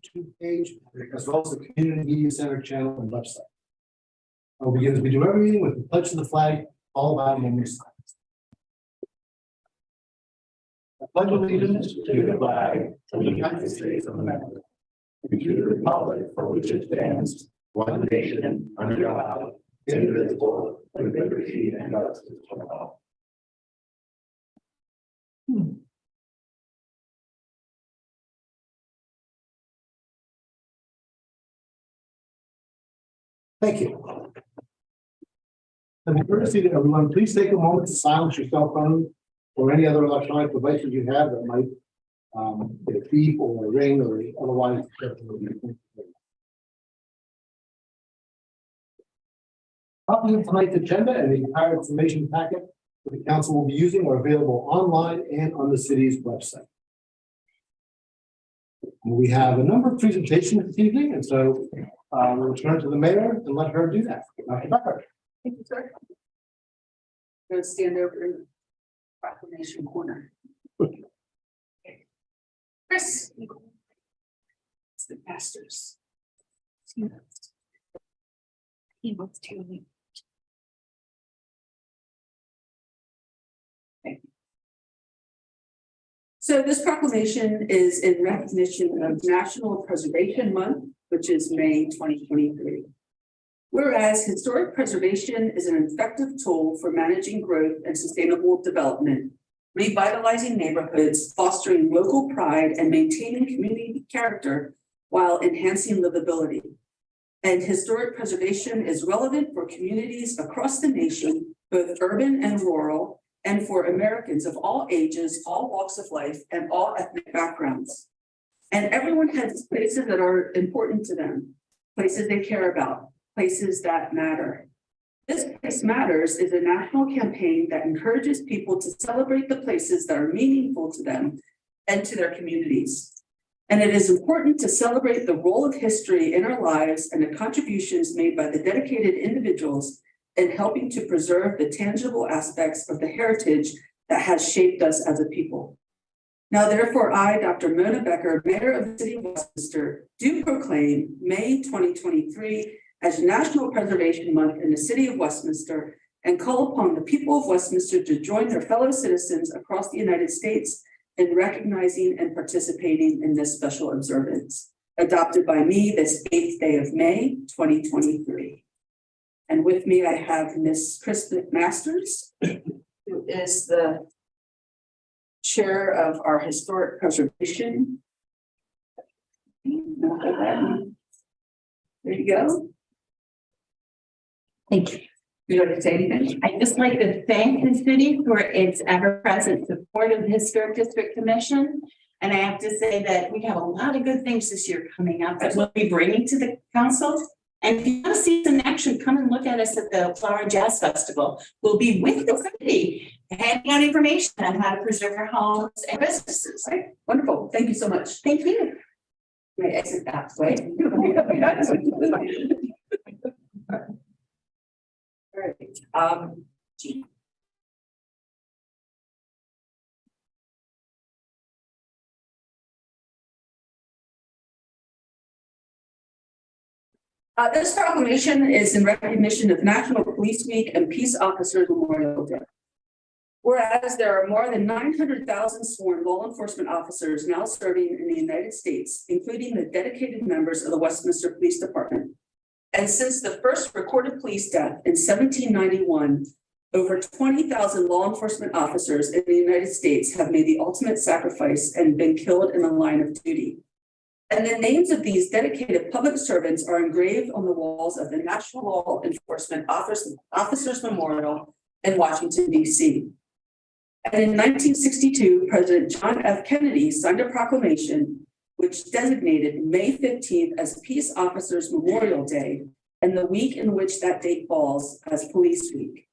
YouTube page, as well as the Community Media Center channel and website. I'll begin as we do every meeting with the pledge to the flag, all about a moment of silence. I pledge allegiance to the flag of the United States of America, and to the republic for which it stands, one nation, under God, indivisible, with liberty and justice for all. Thank you. And the courtesy to everyone, please take a moment to silence your cell phone or any other electronic devices you have that might get a beep or a ring or otherwise. Copies of tonight's agenda and the entire information packet that the council will be using are available online and on the city's website. And we have a number of presentations this evening, and so we'll turn to the mayor and let her do that. Dr. Becker. Thank you, sir. I'm going to stand over in the proclamation corner. Chris. It's the pastors. He wants to. So this proclamation is in recognition of National Preservation Month, which is May 2023. Whereas historic preservation is an effective tool for managing growth and sustainable development, revitalizing neighborhoods, fostering local pride, and maintaining community character while enhancing livability. And historic preservation is relevant for communities across the nation, both urban and rural, and for Americans of all ages, all walks of life, and all ethnic backgrounds. And everyone has places that are important to them, places they care about, places that matter. This Place Matters is a national campaign that encourages people to celebrate the places that are meaningful to them and to their communities. And it is important to celebrate the role of history in our lives and the contributions made by the dedicated individuals in helping to preserve the tangible aspects of the heritage that has shaped us as a people. Now, therefore, I, Dr. Mona Becker, Mayor of the City of Westminster, do proclaim May 2023 as National Preservation Month in the City of Westminster and call upon the people of Westminster to join their fellow citizens across the United States in recognizing and participating in this special observance, adopted by me this 8th day of May 2023. And with me, I have Ms. Chris Masters, who is the chair of our historic preservation. There you go. Thank you. You don't have to say anything. I'd just like to thank the city for its ever-present support of the Historic District Commission. And I have to say that we have a lot of good things this year coming up that we'll be bringing to the council. And if you want to see some action, come and look at us at the Flower and Jazz Festival. We'll be with the city, handing out information on how to preserve our homes and businesses. Right. Wonderful. Thank you so much. Thank you. May I exit that way? All right. Gee. This proclamation is in recognition of National Police Week and Peace Officers Memorial Day. Whereas there are more than 900,000 sworn law enforcement officers now serving in the United States, including the dedicated members of the Westminster Police Department. And since the first recorded police death in 1791, over 20,000 law enforcement officers in the United States have made the ultimate sacrifice and been killed in the line of duty. And the names of these dedicated public servants are engraved on the walls of the National Law Enforcement Officers Memorial in Washington, D.C. And in 1962, President John F. Kennedy signed a proclamation which designated May 15th as Peace Officers Memorial Day and the week in which that date falls as Police Week.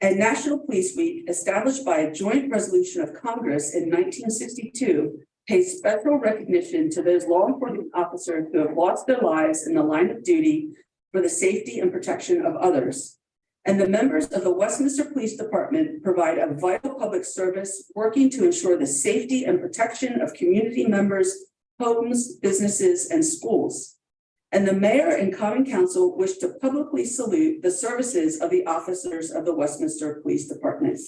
And National Police Week, established by a joint resolution of Congress in 1962, pays special recognition to those law enforcement officers who have lost their lives in the line of duty for the safety and protection of others. And the members of the Westminster Police Department provide a vital public service working to ensure the safety and protection of community members, homes, businesses, and schools. And the mayor and common council wish to publicly salute the services of the officers of the Westminster Police Department.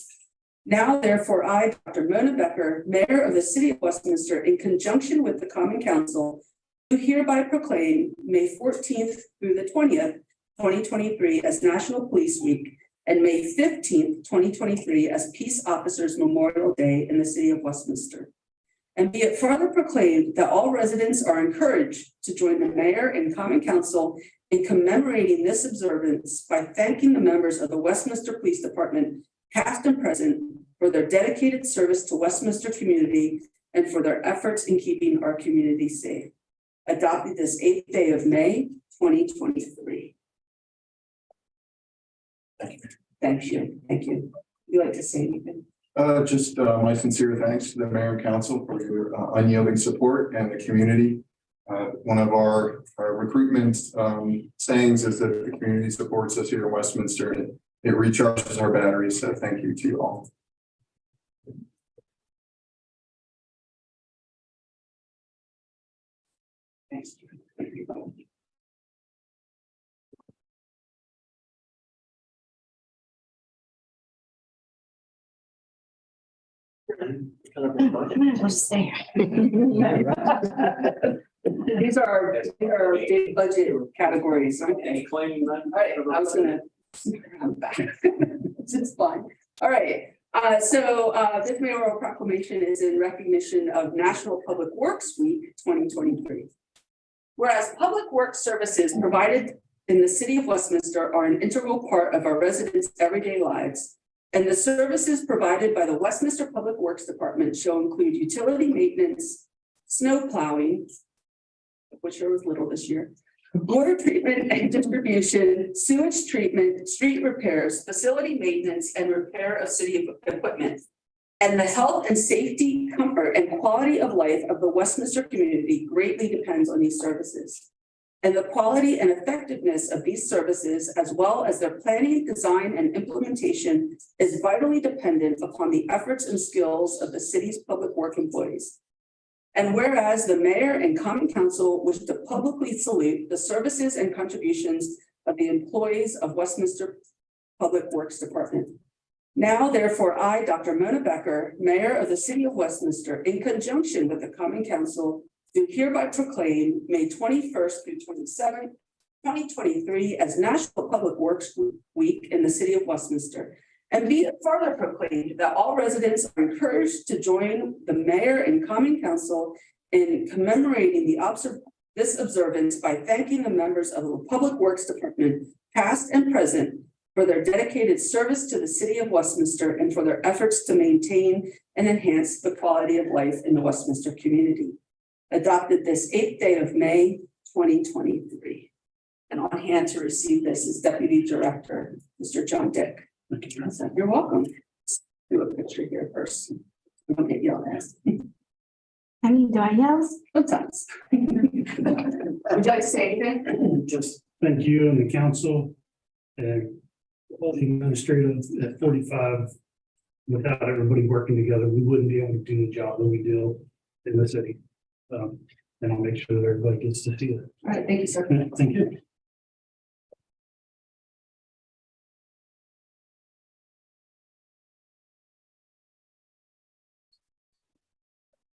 Now, therefore, I, Dr. Mona Becker, Mayor of the City of Westminster, in conjunction with the Common Council, do hereby proclaim May 14th through the 20th, 2023 as National Police Week and May 15th, 2023 as Peace Officers Memorial Day in the City of Westminster. And be it further proclaimed that all residents are encouraged to join the Mayor and Common Council in commemorating this observance by thanking the members of the Westminster Police Department, past and present, for their dedicated service to Westminster community and for their efforts in keeping our community safe. Adopted this 8th day of May, 2023. Thank you. Thank you. Would you like to say anything? Just my sincere thanks to the mayor and council for your unyielding support and the community. One of our recruitment sayings is that the community supports us here in Westminster and it recharges our batteries. So thank you to you all. Thanks. These are big budget categories, aren't they? All right, I was gonna. It's fine. All right, this mayoral proclamation is in recognition of National Public Works Week 2023. Whereas public works services provided in the City of Westminster are an integral part of our residents' everyday lives, and the services provided by the Westminster Public Works Department shall include utility maintenance, snow plowing, of which there was little this year, water treatment and distribution, sewage treatment, street repairs, facility maintenance, and repair of city equipment. And the health and safety, comfort, and quality of life of the Westminster community greatly depends on these services. And the quality and effectiveness of these services, as well as their planning, design, and implementation, is vitally dependent upon the efforts and skills of the city's public work employees. And whereas the mayor and common council wish to publicly salute the services and contributions of the employees of Westminster Public Works Department. Now, therefore, I, Dr. Mona Becker, Mayor of the City of Westminster, in conjunction with the Common Council, do hereby proclaim May 21st through 27th, 2023 as National Public Works Week in the City of Westminster. And be it further proclaimed that all residents are encouraged to join the Mayor and Common Council in commemorating this observance by thanking the members of the Public Works Department, past and present, for their dedicated service to the City of Westminster and for their efforts to maintain and enhance the quality of life in the Westminster community. Adopted this 8th day of May, 2023. And on hand to receive this is Deputy Director, Mr. John Dick. You're welcome. Do a picture here first. I don't get yelled at. Do I yell? Sometimes. Would you like to say anything? Just thank you and the council and all the administrative at 45. Without everybody working together, we wouldn't be able to do the job that we do in the city. And I'll make sure that everybody gets to see it. All right, thank you, sir. Thank you.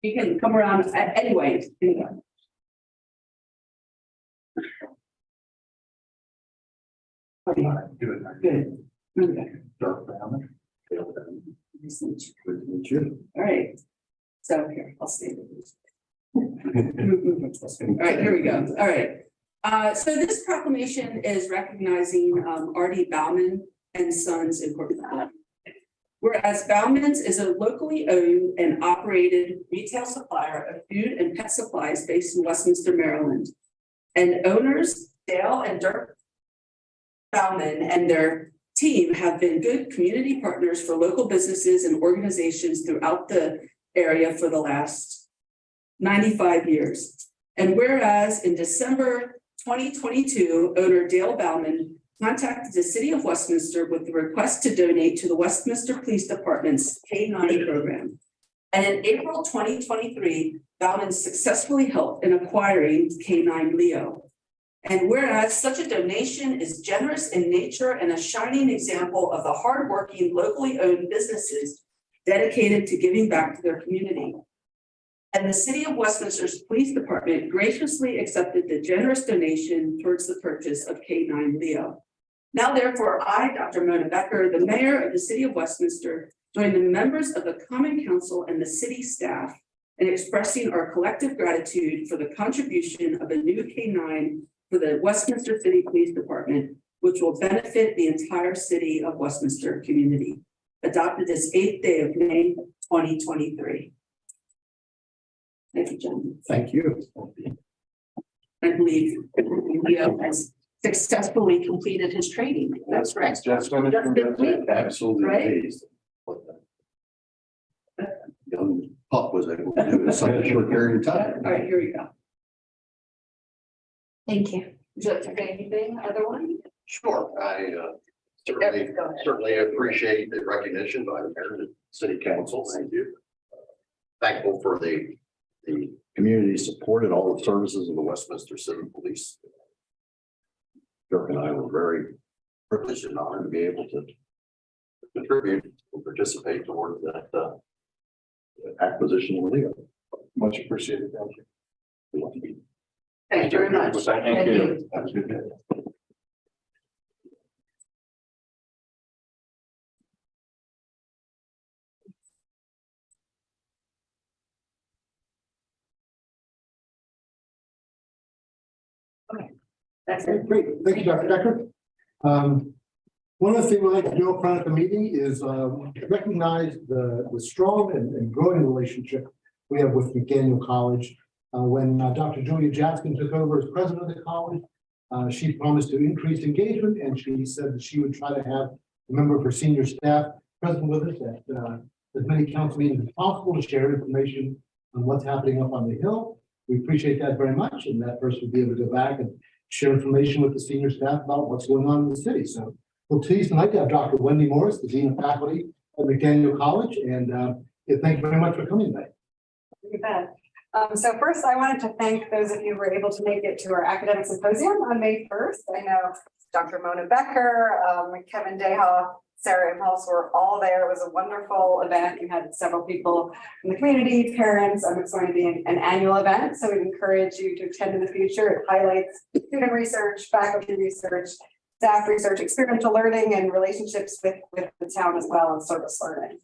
You can come around anyway. Okay. Good. Okay. Nice to meet you. All right. So here, I'll stay with you. All right, here we go. All right. So this proclamation is recognizing R.D. Bauman and Sons Incorporated. Whereas Bauman's is a locally owned and operated retail supplier of food and pet supplies based in Westminster, Maryland. And owners Dale and Dirk Bauman and their team have been good community partners for local businesses and organizations throughout the area for the last 95 years. And whereas in December 2022, owner Dale Bauman contacted the City of Westminster with the request to donate to the Westminster Police Department's K-9 program. And in April 2023, Bowden's successfully helped in acquiring K9 Leo. And whereas such a donation is generous in nature and a shining example of the hardworking, locally owned businesses dedicated to giving back to their community. And the City of Westminster's Police Department graciously accepted the generous donation towards the purchase of K9 Leo. Now therefore, I, Dr. Mona Becker, the Mayor of the City of Westminster, join the members of the Common Council and the city staff in expressing our collective gratitude for the contribution of a new K9 for the Westminster City Police Department, which will benefit the entire City of Westminster community. Adopted this 8th day of May, 2023. Thank you, gentlemen. Thank you. I believe Leo has successfully completed his training. That's right. Just finished. Just this week. Absolutely Right? amazed what that young pup was able to do in such a short period of time. All right, here we go. Thank you. Would you like to say anything, other one? Sure, I certainly appreciate the recognition by the mayor and city council. Thank you. Thankful for the community support and all the services of the Westminster City Police. Dirk and I were very privileged and honored to be able to contribute and participate toward that acquisition of Leo. Much appreciated. Thank you. Thank you very much. Thank you. Have a good day. That's it. Great, thank you, Dr. Decker. One of the things we'd like to do up front at the meeting is recognize the strong and growing relationship we have with McDaniel College. When Dr. Julia Jackson took over as president of the college, she promised to increase engagement, and she said that she would try to have a member of her senior staff present with us at as many council meetings as possible to share information on what's happening up on the Hill. We appreciate that very much, and that person will be able to go back and share information with the senior staff about what's going on in the city. So we're pleased tonight to have Dr. Wendy Morris, the Dean of Faculty at McDaniel College, and thank you very much for coming tonight. You bet. So first, I wanted to thank those of you who were able to make it to our academic symposium on May 1st. I know Dr. Mona Becker, Kevin Deha, Sarah Impulse were all there. It was a wonderful event. You had several people in the community, parents. It's going to be an annual event, so we encourage you to attend in the future. It highlights student research, faculty research, staff research, experiential learning, and relationships with the town as well, and service learning.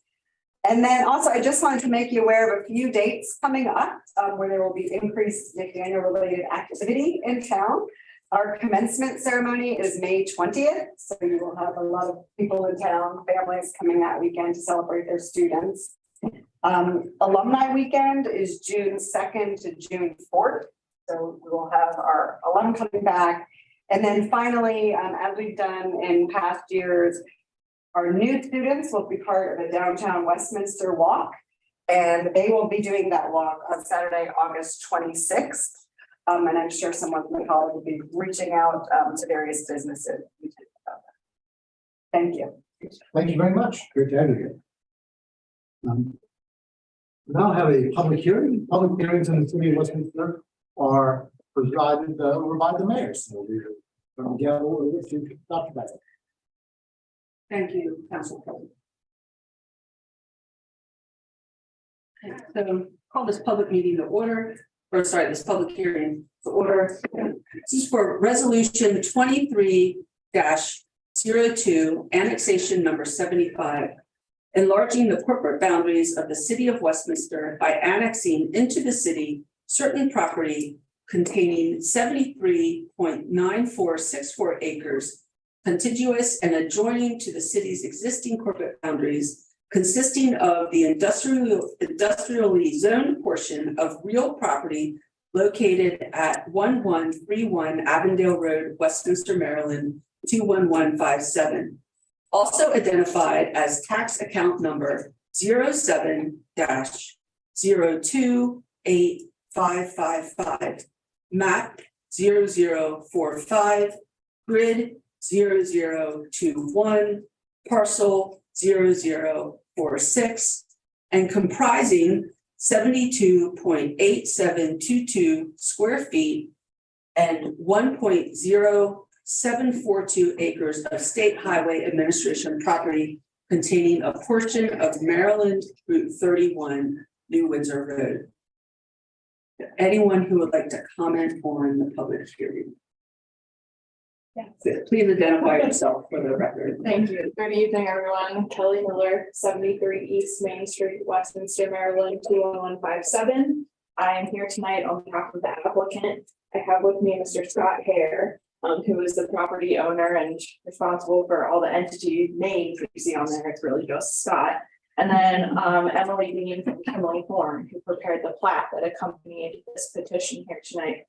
And then also, I just wanted to make you aware of a few dates coming up where there will be increased McDaniel related activity in town. Our commencement ceremony is May 20th. So you will have a lot of people in town, families coming that weekend to celebrate their students. Alumni weekend is June 2nd to June 4th. So we will have our alum coming back. And then finally, as we've done in past years, our new students will be part of a downtown Westminster walk, and they will be doing that walk on Saturday, August 26th. And I'm sure someone from the college will be reaching out to various businesses. Thank you. Thank you very much. Great to have you here. We now have a public hearing. Public hearings in the city of Westminster are presided over by the mayor. So we're going to get over to Dr. Becker. Thank you, Council President. Okay, so call this public meeting to order, or sorry, this public hearing to order. This is for resolution 23-02, annexation number 75, enlarging the corporate boundaries of the city of Westminster by annexing into the city certain property containing 73.9464 acres contiguous and adjoining to the city's existing corporate boundaries, consisting of the industrially zoned portion of real property located at 1131 Avondale Road, Westminster, Maryland, 21157. Also identified as tax account number 07-028555, map 0045, grid 0021, parcel 0046, and comprising 72.8722 square feet and 1.0742 acres of state highway administration property containing a portion of Maryland Route 31, New Windsor Road. Anyone who would like to comment on the public hearing? Yeah. Please identify yourself for the record. Thank you. Good evening, everyone. Kelly Miller, 73 East Main Street, Westminster, Maryland, 21157. I am here tonight on behalf of the applicant. I have with me Mr. Scott Hare, who is the property owner and responsible for all the entity names that you see on there. It's really just Scott. And then Emily Dean from Emily Horn, who prepared the plat that accompanied this petition here tonight.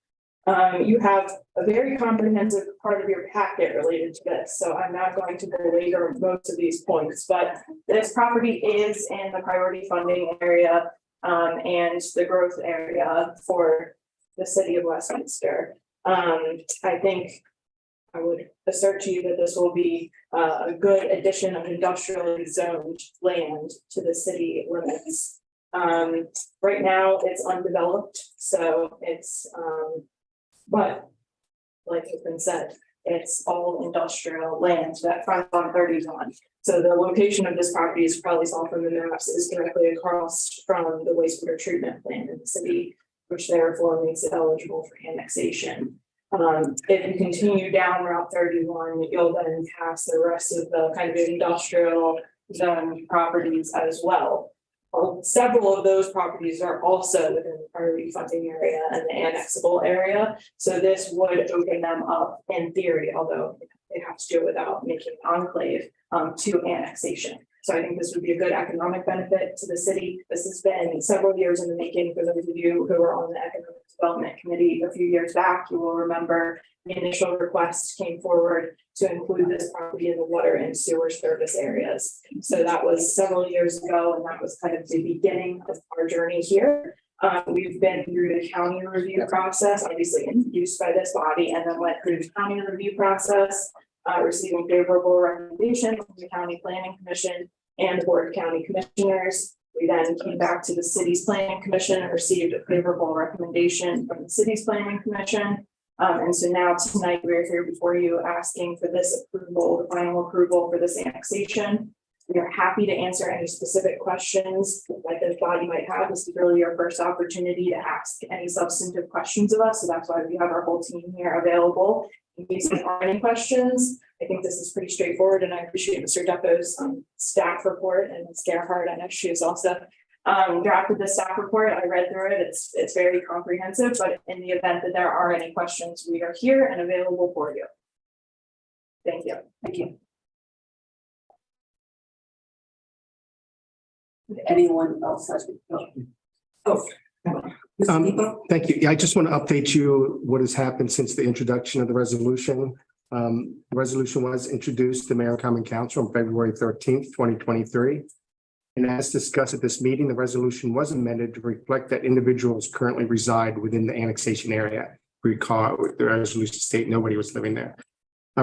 You have a very comprehensive part of your packet related to this, so I'm not going to belabor most of these points, but this property is in the priority funding area and the growth area for the city of Westminster. I think I would assert to you that this will be a good addition of industrially zoned land to the city limits. Right now, it's undeveloped, so it's but like has been said, it's all industrial land that fronts on 31. So the location of this property, is probably saw from the maps, is directly across from the wastewater treatment plant in the city, which therefore makes it eligible for annexation. If you continue down Route 31, you'll then pass the rest of the kind of industrial zone properties as well. Several of those properties are also within the priority funding area and the annexable area. So this would open them up in theory, although they have to do it without making enclave to annexation. So I think this would be a good economic benefit to the city. This has been several years in the making for those of you who were on the Economic Development Committee a few years back. You will remember the initial request came forward to include this property in the water and sewer service areas. So that was several years ago, and that was kind of the beginning of our journey here. We've been through the county review process, obviously introduced by this body, and then went through the county review process, receiving favorable recommendation from the County Planning Commission and the Board of County Commissioners. We then came back to the city's planning commission and received a favorable recommendation from the city's planning commission. And so now tonight we're here before you asking for this approval, the final approval for this annexation. We are happy to answer any specific questions like this body might have. This is really your first opportunity to ask any substantive questions of us. So that's why we have our whole team here available. In case there are any questions, I think this is pretty straightforward, and I appreciate Mr. Depo's staff report, and Ms. Gerhardt, I know she is also drafted the staff report. I read through it. It's very comprehensive, but in the event that there are any questions, we are here and available for you. Thank you. Thank you. Would anyone else has? Thank you. Yeah, I just want to update you what has happened since the introduction of the resolution. The resolution was introduced to Mayor and Common Council on February 13th, 2023. And as discussed at this meeting, the resolution was amended to reflect that individuals currently reside within the annexation area. Recall the resolution state nobody was living there.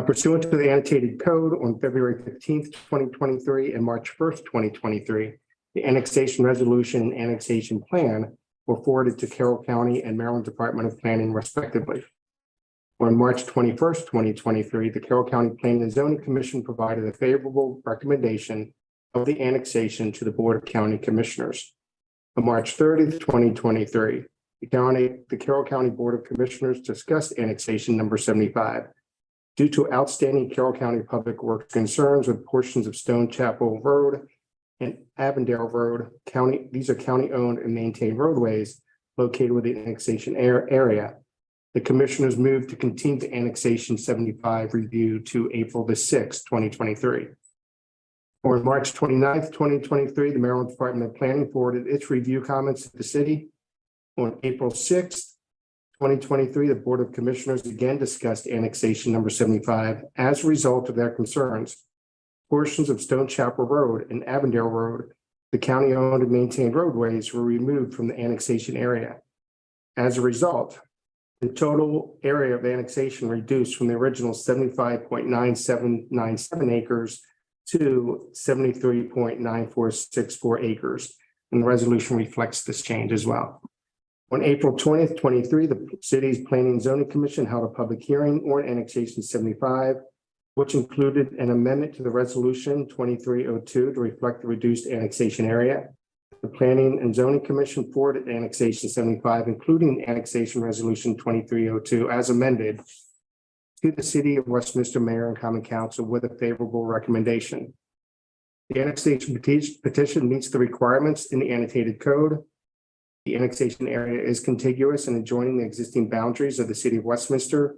Pursuant to the annotated code on February 15th, 2023 and March 1st, 2023, the annexation resolution and annexation plan were forwarded to Carroll County and Maryland Department of Planning respectively. On March 21st, 2023, the Carroll County Planning and Zoning Commission provided a favorable recommendation of the annexation to the Board of County Commissioners. On March 30th, 2023, the Carroll County Board of Commissioners discussed annexation number 75. Due to outstanding Carroll County Public Works concerns with portions of Stone Chapel Road and Avondale Road, these are county-owned and maintained roadways located within the annexation area. The commissioners moved to continue the annexation 75 review to April the 6th, 2023. On March 29th, 2023, the Maryland Department of Planning forwarded its review comments to the city. On April 6th, 2023, the Board of Commissioners again discussed annexation number 75. As a result of their concerns, portions of Stone Chapel Road and Avondale Road, the county-owned and maintained roadways, were removed from the annexation area. As a result, the total area of annexation reduced from the original 75.9797 acres to 73.9464 acres. and the resolution reflects this change as well. On April 20th, 23, the city's Planning and Zoning Commission held a public hearing on annexation 75, which included an amendment to the resolution 2302 to reflect the reduced annexation area. The Planning and Zoning Commission forwarded annexation 75, including annexation resolution 2302 as amended to the City of Westminster Mayor and Common Council with a favorable recommendation. The annexation petition meets the requirements in the annotated code. The annexation area is contiguous and adjoining the existing boundaries of the City of Westminster.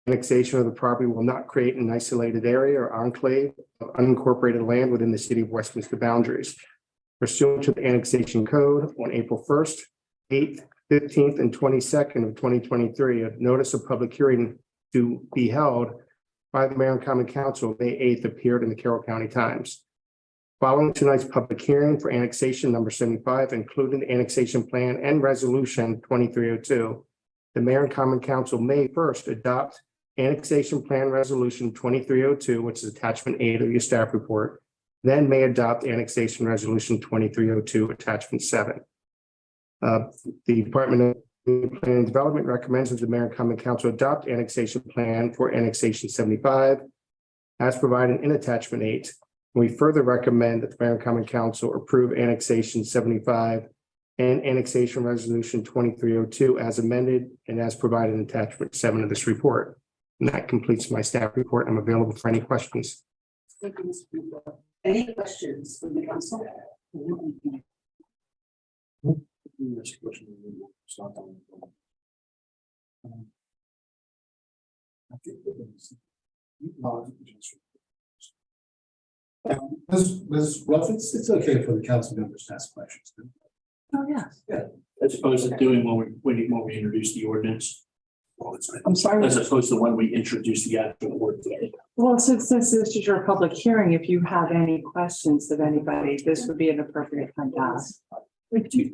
Annexation of the property will not create an isolated area or enclave of unincorporated land within the City of Westminster boundaries. Pursuant to the annexation code on April 1st, 8th, 15th, and 22nd of 2023, a notice of public hearing to be held by the Mayor and Common Council May 8th appeared in the Carroll County Times. Following tonight's public hearing for annexation number 75, including the annexation plan and resolution 2302, the Mayor and Common Council may first adopt annexation plan resolution 2302, which is attachment 8 of your staff report, then may adopt annexation resolution 2302, attachment 7. The Department of Planning and Development recommends that the Mayor and Common Council adopt annexation plan for annexation 75 as provided in attachment 8. We further recommend that the Mayor and Common Council approve annexation 75 and annexation resolution 2302 as amended and as provided in attachment 7 of this report. And that completes my staff report. I'm available for any questions. Thank you, Mr. Cooper. Any questions from the council? Ms. Ruff, it's okay for the council members to ask questions. Oh, yeah. As opposed to doing when we introduce the ordinance. I'm sorry. As opposed to when we introduce the actual ordinance. Well, since this is your public hearing, if you have any questions of anybody, this would be an appropriate time to ask.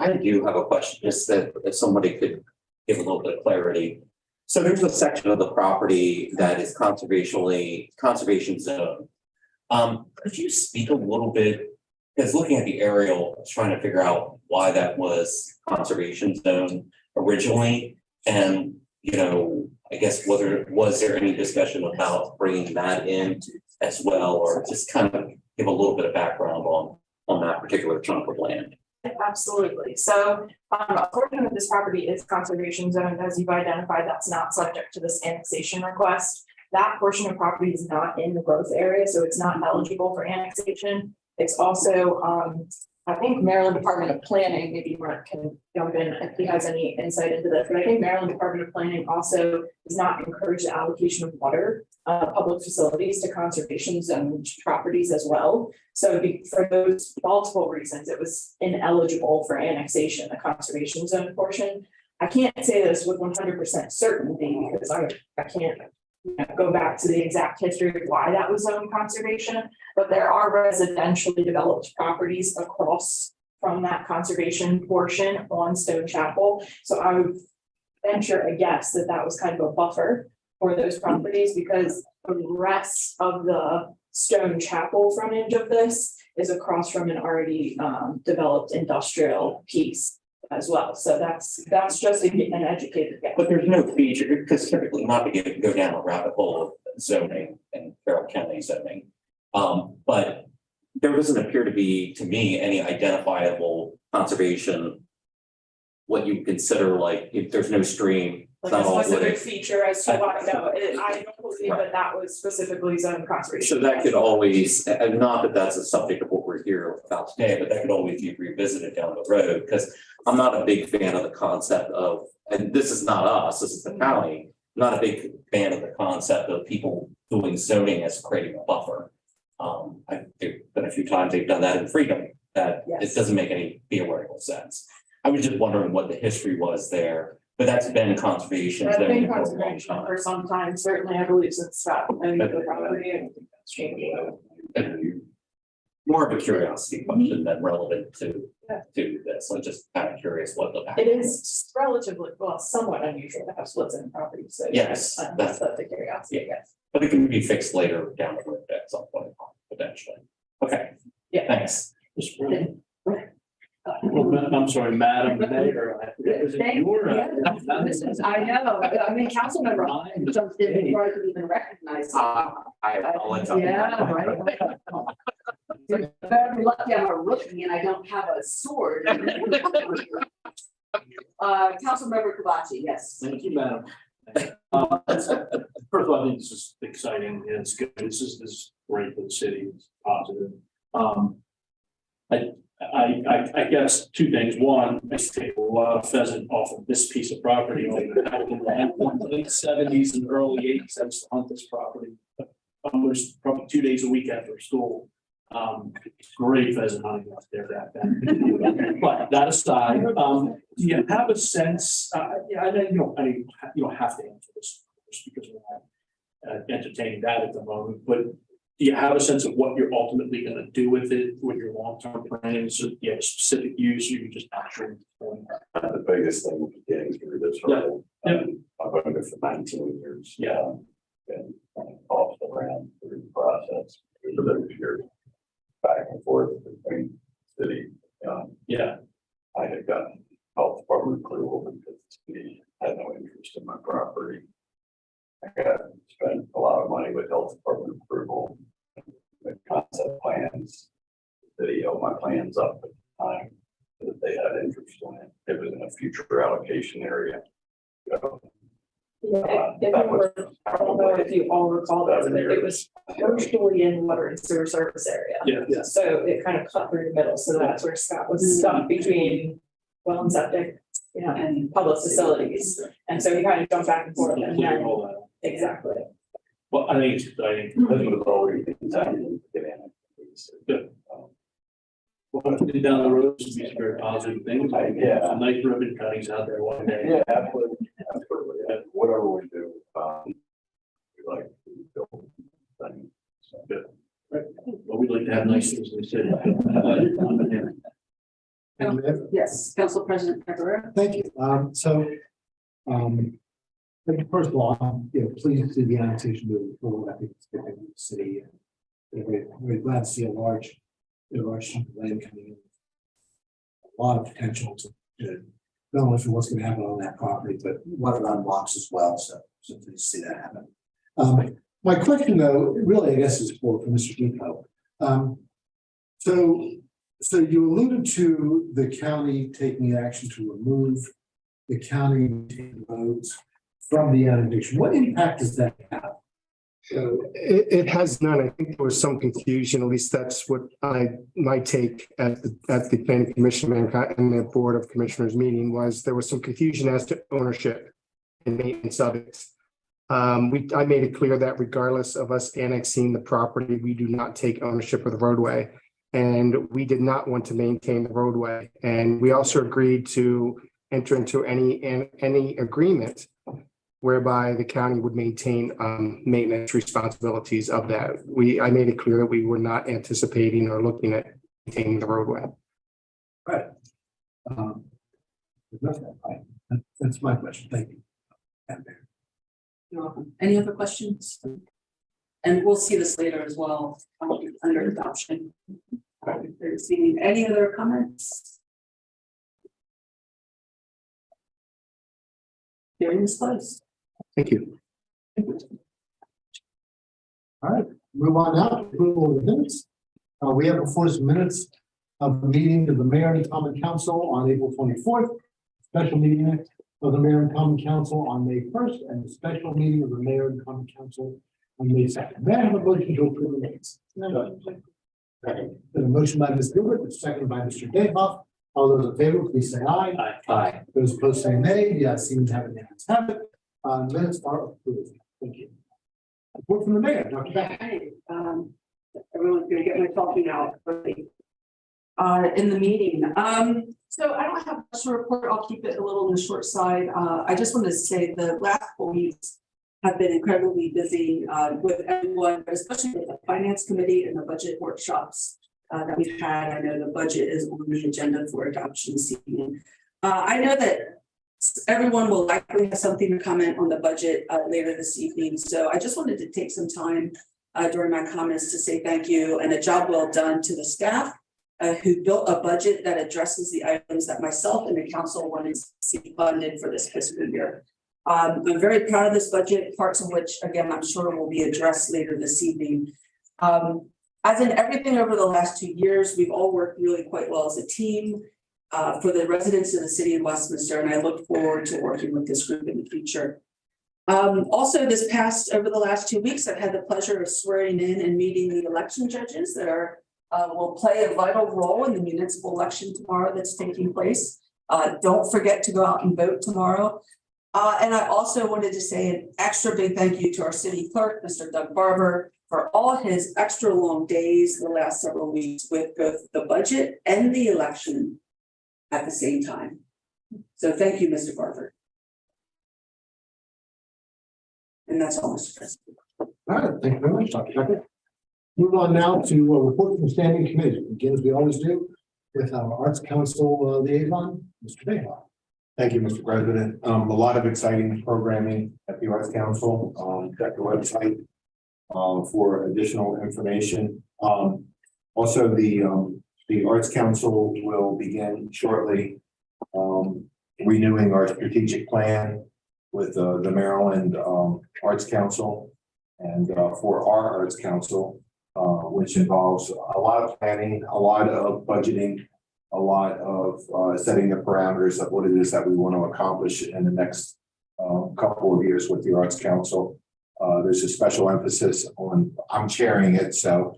I do have a question, just that if somebody could give a little bit of clarity. So there's a section of the property that is conservation zone. Could you speak a little bit, because looking at the aerial, I was trying to figure out why that was conservation zone originally. And, you know, I guess was there any discussion about bringing that in as well, or just kind of give a little bit of background on that particular chunk of land? Absolutely. So a portion of this property is conservation zone, as you've identified, that's not subject to this annexation request. That portion of property is not in the growth area, so it's not eligible for annexation. It's also, I think Maryland Department of Planning, maybe Mark can jump in if he has any insight into this, but I think Maryland Department of Planning also does not encourage the allocation of water, public facilities to conservation zone properties as well. So for those multiple reasons, it was ineligible for annexation, the conservation zone portion. I can't say this with 100% certainty because I can't go back to the exact history of why that was zoned conservation, but there are residentially developed properties across from that conservation portion on Stone Chapel. So I would venture a guess that that was kind of a buffer for those properties because the rest of the Stone Chapel frontage of this is across from an already developed industrial piece as well. So that's just an educated guess. But there's no feature, because typically not to go down a rabbit hole of zoning and Carroll County zoning. But there doesn't appear to be, to me, any identifiable conservation, what you consider like if there's no stream. Like a specific feature as to why, no, I don't believe that was specifically zoned conservation. So that could always, and not that that's a subject of what we're here about today, but that could always be revisited down the road, because I'm not a big fan of the concept of, and this is not us, this is the county, I'm not a big fan of the concept of people doing zoning as creating a buffer. There've been a few times they've done that in Freedom, that it doesn't make any theoretical sense. I was just wondering what the history was there. But that's been conservation. That's been conservation for some time, certainly, I believe since Scott owned the property, I don't think that's changing. More of a curiosity question than relevant to this. I'm just kind of curious what the. It is relatively, well, somewhat unusual to have splits in property, so. Yes, that's the curiosity, yes. But it can be fixed later down the road at some point, potentially. Okay, Yeah. thanks. I'm sorry, Madam Mayor. I forget, is it your, This is, I know, I mean, council member jumped in before I could even recognize. him. I apologize. Yeah, right. You're very lucky I'm a rookie and I don't have a sword. Councilmember Kovaci, yes. Thank you, Madam. First of all, I think this is exciting and it's good. This is great for the city. It's positive. I guess two things. One, I take a lot of pheasant off of this piece of property. Like in the late '70s and early '80s, I used to hunt this property almost probably 2 days a week after school. Great pheasant hunting out there back then. But that aside, do you have a sense? Yeah, I know you don't have to answer this because we're not entertaining that at the moment. But do you have a sense of what you're ultimately going to do with it? What your long-term plan is? Do you have a specific use, or you just actually? The biggest thing is getting through this hurdle. I've owned it for 19 years. Yeah. Been off the ground through the process for those years. Back and forth between city. Yeah. I had gotten health department approval because the city had no interest in my property. I got spent a lot of money with health department approval. The concept plans, the city held my plans up at the time that they had interest in it. It was in a future allocation area. So, If you were, I don't know if you all recall this, but it was partially in water and sewer service area. Yeah. So it kind of cut through the middle, so that's where Scott was stuck between well and septic, and public facilities. And so he kind of jumped back and forth and Clear then, all that. exactly. Well, I think it's exciting. this was always the intent to get in. Good. Well, down the road, some very positive things. Yeah. Some nice ribbon cuttings out there one day. Yeah, absolutely, absolutely. And whatever we do, we like to build things. So, Good. Well, we'd like to have nice things in the city. Yes, Council President Cabrera. Thank you. First of all, I'm pleased to see the annexation moving forward. I think it's good for the city. And we're glad to see a large chunk of land coming in. A lot of potential to not only for what's going to happen on that property, but what it unlocks as well. So pleased to see that happen. My question, though, really, I guess, is for Mr. Depot. So you alluded to the county taking action to remove the county roads from the annexation. What impact does that have? So it has none. I think there was some confusion, at least that's what my take at the planning commission and the board of commissioners meeting was there was some confusion as to ownership and maintenance of it. I made it clear that regardless of us annexing the property, we do not take ownership of the roadway. And we did not want to maintain the roadway. And we also agreed to enter into any agreement whereby the county would maintain maintenance responsibilities of that. I made it clear that we were not anticipating or looking at maintaining the roadway. Right. That's my question. Thank you. You're welcome. Any other questions? And we'll see this later as well, under adoption. There's any other comments? Hearing is closed. Thank you. All right, move on now to approval of the minutes. We have before us minutes of the meeting of the mayor and common council on April 24th, special meeting of the mayor and common council on May 1st, and the special meeting of the mayor and common council on May 2nd. May I have a motion to approve the minutes? A motion by Ms. Gilbert, seconded by Mr. Dayhoff. All those in favor, please say aye. Aye. Those opposed say nay. The ayes seem to have it. Have it. Minutes are approved. Thank you. Report from the mayor, Dr. Beck. Okay, everyone's gonna get my talking out early. In the meeting, so I don't have much to report. I'll keep it a little on the short side. I just wanted to say the last 4 weeks have been incredibly busy with everyone, but especially with the finance committee and the budget workshops that we've had. I know the budget is on the agenda for adoption this evening. I know that everyone will likely have something to comment on the budget later this evening. So I just wanted to take some time during my comments to say thank you and a job well done to the staff who built a budget that addresses the items that myself and the council wanted to see funded for this fiscal year. I'm very proud of this budget, parts of which, again, I'm sure will be addressed later this evening. As in everything over the last 2 years, we've all worked really quite well as a team for the residents of the city of Westminster, and I look forward to working with this group in the future. Also, over the last 2 weeks, I've had the pleasure of swearing in and meeting the election judges that will play a vital role in the municipal election tomorrow that's taking place. Don't forget to go out and vote tomorrow. And I also wanted to say an extra big thank you to our city clerk, Mr. Doug Barber, for all his extra long days the last several weeks with both the budget and the election at the same time. So thank you, Mr. Barber. And that's all, Mr. President. All right, thank you very much, Dr. Tucker. Move on now to report from standing committees. We begin as we always do with our Arts Council liaison, Mr. Bayhoff. Thank you, Mr. President. A lot of exciting programming at the Arts Council. Check the website for additional information. Also, the Arts Council will begin shortly renewing our strategic plan with the Maryland Arts Council, and for our Arts Council, which involves a lot of planning, a lot of budgeting, a lot of setting the parameters of what it is that we want to accomplish in the next couple of years with the Arts Council. There's a special emphasis on, I'm chairing it, so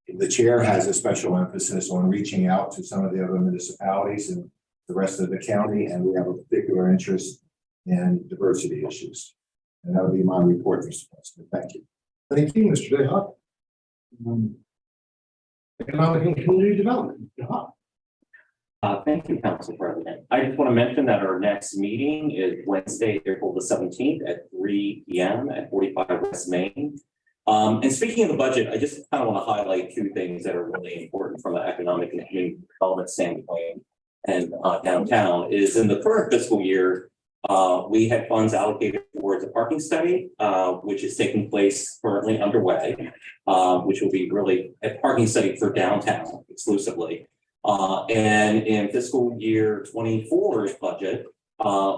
the chair has a special emphasis on reaching out to some of the other municipalities and the rest of the county, and we have a particular interest in diversity issues. And that would be my report, Mr. President. Thank you. Thank you, Mr. Bayhoff. Economic and Community Development. Thank you, Council President. I just want to mention that our next meeting is Wednesday, April the 17th at 3 p.m. at 45 West Main. And speaking of the budget, I just kind of want to highlight 2 things that are really important from an economic and community development standpoint and downtown is in the current fiscal year, we had funds allocated towards a parking study, which is taking place currently underway, which will be really a parking study for downtown exclusively. And in fiscal year 24's budget,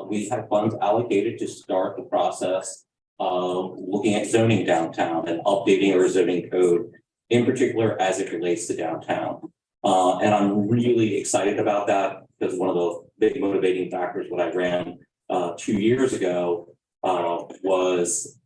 we have funds allocated to start the process of looking at zoning downtown and updating our zoning code, in particular as it relates to downtown. And I'm really excited about that because one of the big motivating factors when I ran 2 years ago was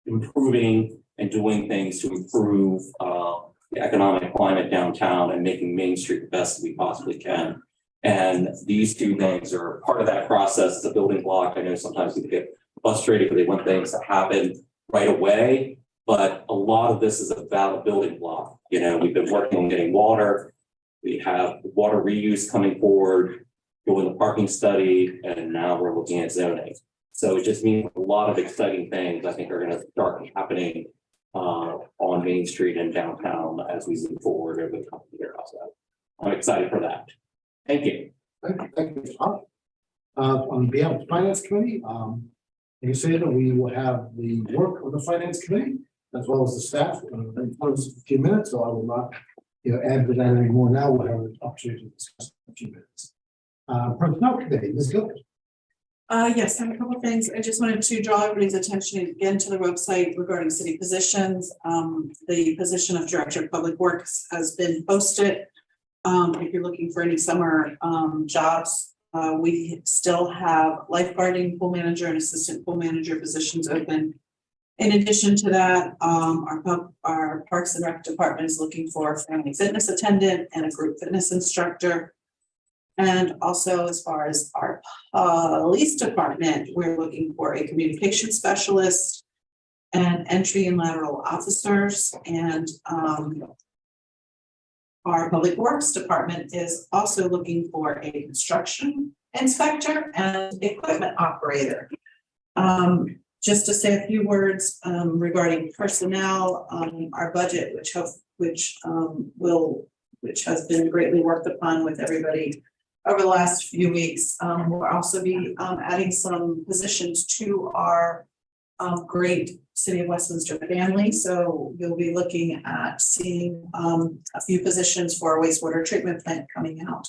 improving and doing things to improve the economic climate downtown and making Main Street the best we possibly can. And these 2 things are part of that process. It's a building block. I know sometimes people get frustrated because they want things to happen right away, but a lot of this is about a building block. You know, we've been working on getting water. We have water reuse coming forward, doing the parking study, and now we're looking at zoning. So it just means a lot of exciting things I think are going to start happening on Main Street and downtown as we move forward over the coming year. So I'm excited for that. Thank you. Thank you, Tom. On behalf of the Finance Committee, you say that we will have the work of the Finance Committee as well as the staff in a few minutes, so I will not add to that anymore. Now we'll have an opportunity to discuss in a few minutes. Personnel Committee, Ms. Gilbert. Yes, I have a couple of things. I just wanted to draw everybody's attention again to the website regarding city positions. The position of Director of Public Works has been posted. If you're looking for any summer jobs, we still have lifeguarding, pool manager, and assistant pool manager positions open. In addition to that, our Parks and Rec department is looking for a family fitness attendant and a group fitness instructor. And also, as far as our police department, we're looking for a communication specialist and entry and lateral officers. And our public works department is also looking for a construction inspector and equipment operator. Just to say a few words regarding personnel, our budget, which has been greatly worked upon with everybody over the last few weeks. We'll also be adding some positions to our great City of Westminster family. So you'll be looking at seeing a few positions for a wastewater treatment plant coming out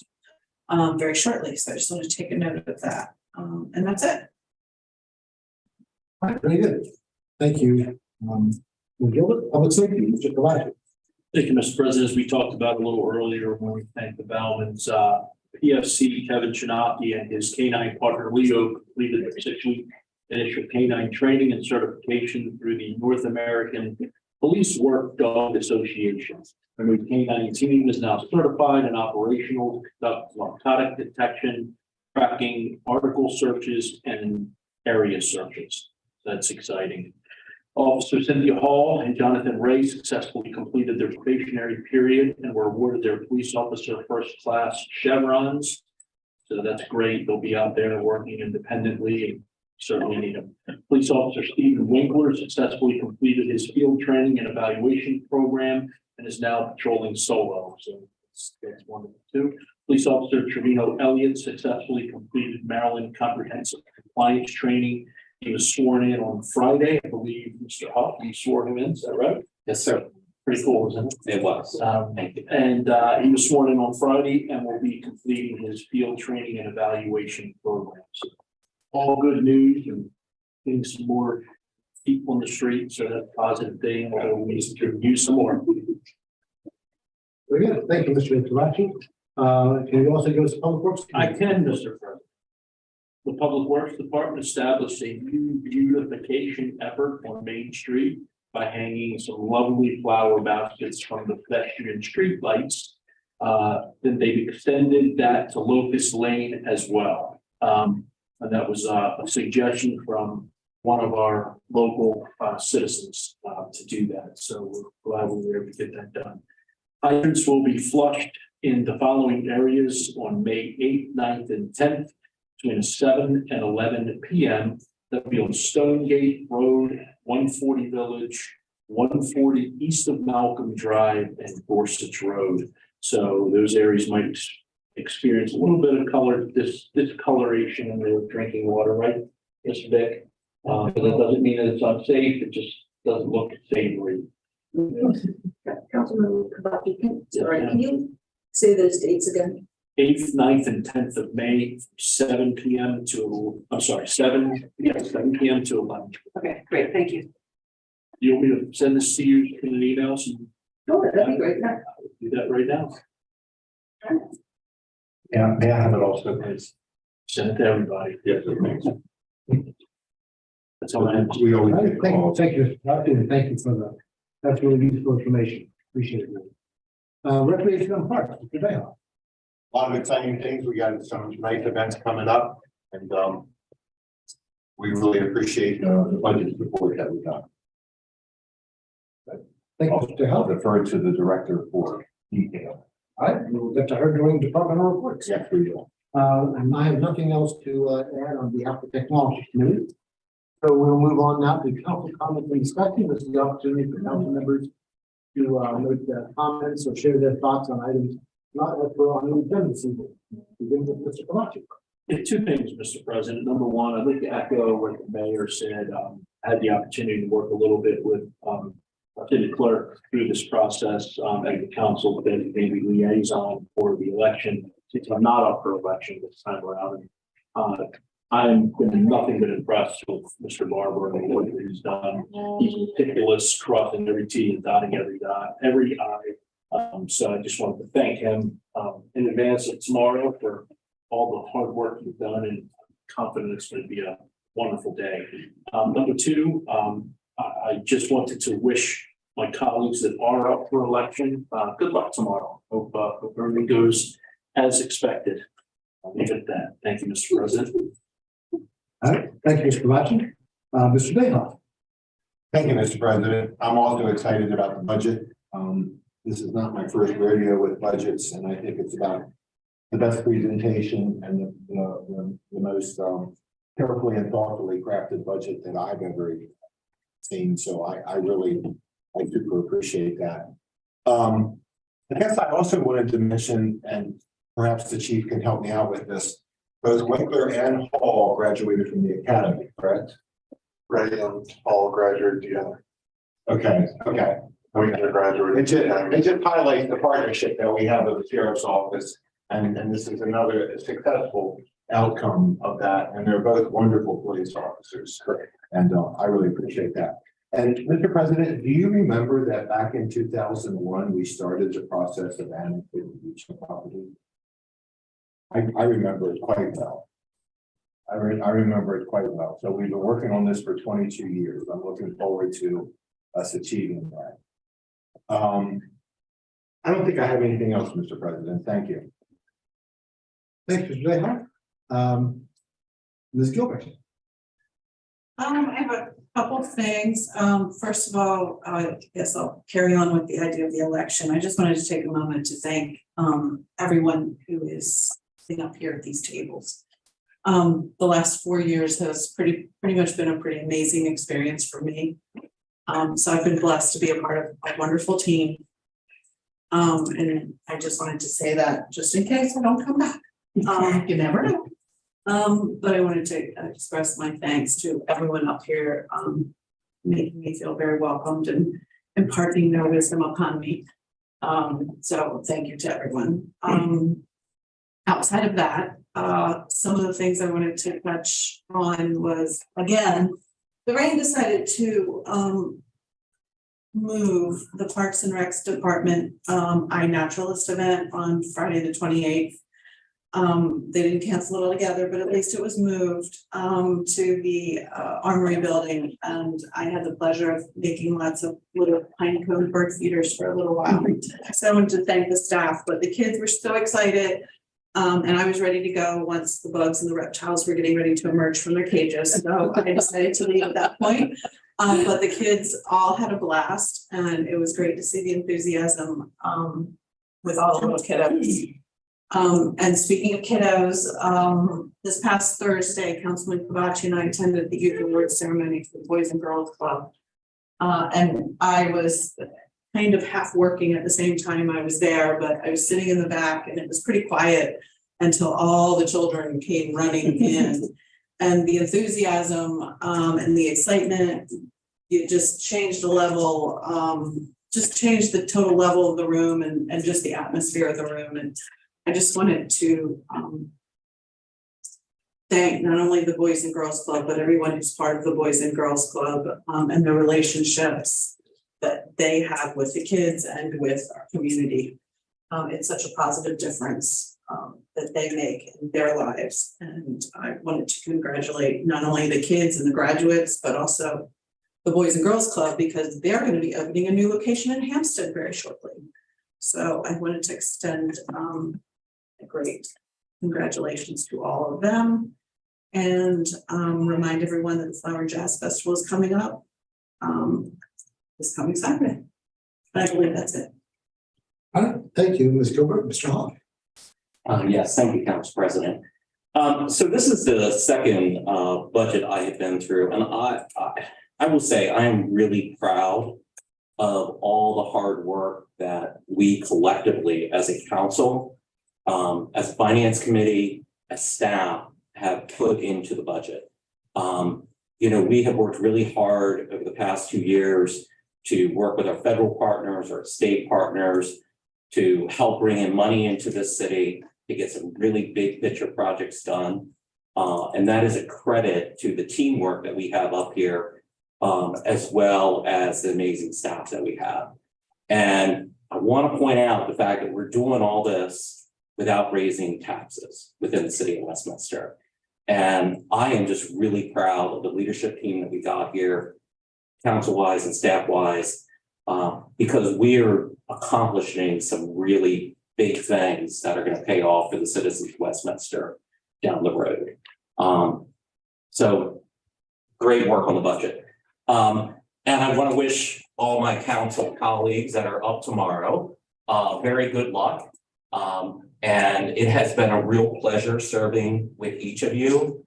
very shortly. So I just want to take a note of that. And that's it. All right, very good. Thank you. Gilbert, public safety, Mr. Kalaji. Thank you, Mr. President. As we talked about a little earlier, when we thanked the Bellmans, PFC Kevin Chinaki and his K-9 partner Leo completed their 6-week initial K-9 training and certification through the North American Police Work Dog Association. The new K-9 team is now certified and operational to conduct narcotic detection, tracking, article searches, and area searches. That's exciting. Officer Cynthia Hall and Jonathan Ray successfully completed their probationary period and were awarded their police officer first class chevrons. So that's great. They'll be out there working independently and certainly need them. Police officer Stephen Winkler successfully completed his field training and evaluation program and is now patrolling solo. So that's wonderful too. Police officer Trevino Elliott successfully completed Maryland comprehensive compliance training. He was sworn in on Friday. I believe Mr. Huff, you swore him in, is that right? Yes, sir. Pretty cool, isn't it? It was. He was sworn in on Friday and will be completing his field training and evaluation program. So all good news and getting some more people in the street. So that's a positive thing. Although we need to use some more. Very good. Thank you, Mr. Kalaji. Can you also give us a public works? I can, Mr. President. The Public Works Department established a new beautification effort on Main Street by hanging some lovely flower baskets from the pedestrian street lights. Then they've extended that to Locust Lane as well. And that was a suggestion from one of our local citizens to do that. So we're glad we were able to get that done. Hydrants will be flushed in the following areas on May 8th, 9th, and 10th. Between 7 and 11 p.m. That'll be on Stonegate Road, 140 Village, 140 east of Malcolm Drive, and Gorsuch Road. So those areas might experience a little bit of color, discoloration in their drinking water, right, Mr. Vic? But that doesn't mean that it's unsafe. It just doesn't look savory. Councilman Kabaki, can you say those dates again? 8th, 9th, and 10th of May, 7 p.m. to, I'm sorry, 7 p.m. to 11. Okay, great, thank you. You want me to send this to you in an email? So Oh, that'd be great. I'll do that right now. Yeah, may I have it also, please? Send it to everybody. Yes, thanks. That's all I have. We always All right, get thank you, calls. thank you, and thank you for that. That's really useful information. Appreciate it. Recreation and Parks, Mr. Dayhoff. A lot of exciting things. We got some nice events coming up and we really appreciate the budget support that we got. Thank you, Mr. I'll Dayhoff. defer to the director for detail. All right, we'll get to her doing departmental reports. Yes, we will. And I have nothing else to add on behalf of the Technology Committee. So we'll move on now to council comments and discussion. This is the opportunity for council members to make comments or share their thoughts on items not that we're on the agenda this evening. Begin with Mr. Kalachi. Two things, Mr. President. Number one, I'd like to echo what the mayor said. I had the opportunity to work a little bit with city clerk through this process as the council designated liaison for the election. Since I'm not up for election this time around, I'm been nothing but impressed with Mr. Barber and what he's done. He's meticulous, crossing every T and dotting every I. So I just wanted to thank him in advance of tomorrow for all the hard work you've done, and confident it's going to be a wonderful day. Number two, I just wanted to wish my colleagues that are up for election good luck tomorrow. Hope everything goes as expected. I'll leave it at that. Thank you, Mr. President. All right, thank you, Mr. Kalachi. Mr. Dayhoff. Thank you, Mr. President. I'm also excited about the budget. This is not my first rodeo with budgets, and I think it's about the best presentation and the most carefully and thoughtfully crafted budget that I've ever seen. So I super appreciate that. I guess I also wanted to mention, and perhaps the chief can help me out with this, both Winkler and Hall graduated from the academy, correct? Ray and Paul graduated together. Okay, okay. We graduated. It just highlights the partnership that we have with the sheriff's office, and this is another successful outcome of that, and they're both wonderful police officers. Correct. And I really appreciate that. And Mr. President, do you remember that back in 2001, we started the process of annexing each property? I remember it quite well. I remember it quite well. So we've been working on this for 22 years. I'm looking forward to us achieving that. I don't think I have anything else, Mr. President. Thank you. Thanks, Mr. Dayhoff. Ms. Gilbert. I have a couple of things. First of all, I guess I'll carry on with the idea of the election. I just wanted to take a moment to thank everyone who is sitting up here at these tables. The last 4 years has pretty much been a pretty amazing experience for me. So I've been blessed to be a part of a wonderful team. And I just wanted to say that just in case I don't come back. You never know. But I wanted to express my thanks to everyone up here, making me feel very welcomed and imparting their wisdom upon me. So thank you to everyone. Outside of that, some of the things I wanted to touch on was, again, Lorraine decided to move the Parks and Recs Department iNaturalist event on Friday the 28th. They didn't cancel it altogether, but at least it was moved to the Armory building, and I had the pleasure of making lots of little pine cone bird feeders for a little while. So I wanted to thank the staff, but the kids were so excited. And I was ready to go once the bugs and the reptiles were getting ready to emerge from their cages. So I decided to leave at that point. But the kids all had a blast, and it was great to see the enthusiasm with all the little kiddos. And speaking of kiddos, this past Thursday, Councilman Kavachi and I attended the Youth Awards ceremony for the Boys and Girls Club. And I was kind of half working at the same time I was there, but I was sitting in the back and it was pretty quiet until all the children came running in. And the enthusiasm and the excitement, it just changed the level, just changed the total level of the room and just the atmosphere of the room. And I just wanted to thank not only the Boys and Girls Club, but everyone who's part of the Boys and Girls Club and the relationships that they have with the kids and with our community. It's such a positive difference that they make in their lives. And I wanted to congratulate not only the kids and the graduates, but also the Boys and Girls Club, because they're going to be opening a new location in Hampstead very shortly. So I wanted to extend a great congratulations to all of them and remind everyone that the Flower and Jazz Festival is coming up this coming Saturday. I believe that's it. All right, thank you, Ms. Gilbert. Mr. Hall. Yes, thank you, Council President. So this is the second budget I have been through, and I will say I am really proud of all the hard work that we collectively as a council, as a finance committee, as staff have put into the budget. You know, we have worked really hard over the past 2 years to work with our federal partners, our state partners, to help bring in money into this city to get some really big picture projects done. And that is a credit to the teamwork that we have up here, as well as the amazing staff that we have. And I want to point out the fact that we're doing all this without raising taxes within the city of Westminster. And I am just really proud of the leadership team that we got here, council-wise and staff-wise, because we're accomplishing some really big things that are going to pay off for the citizens of Westminster down the road. So great work on the budget. And I want to wish all my council colleagues that are up tomorrow very good luck. And it has been a real pleasure serving with each of you.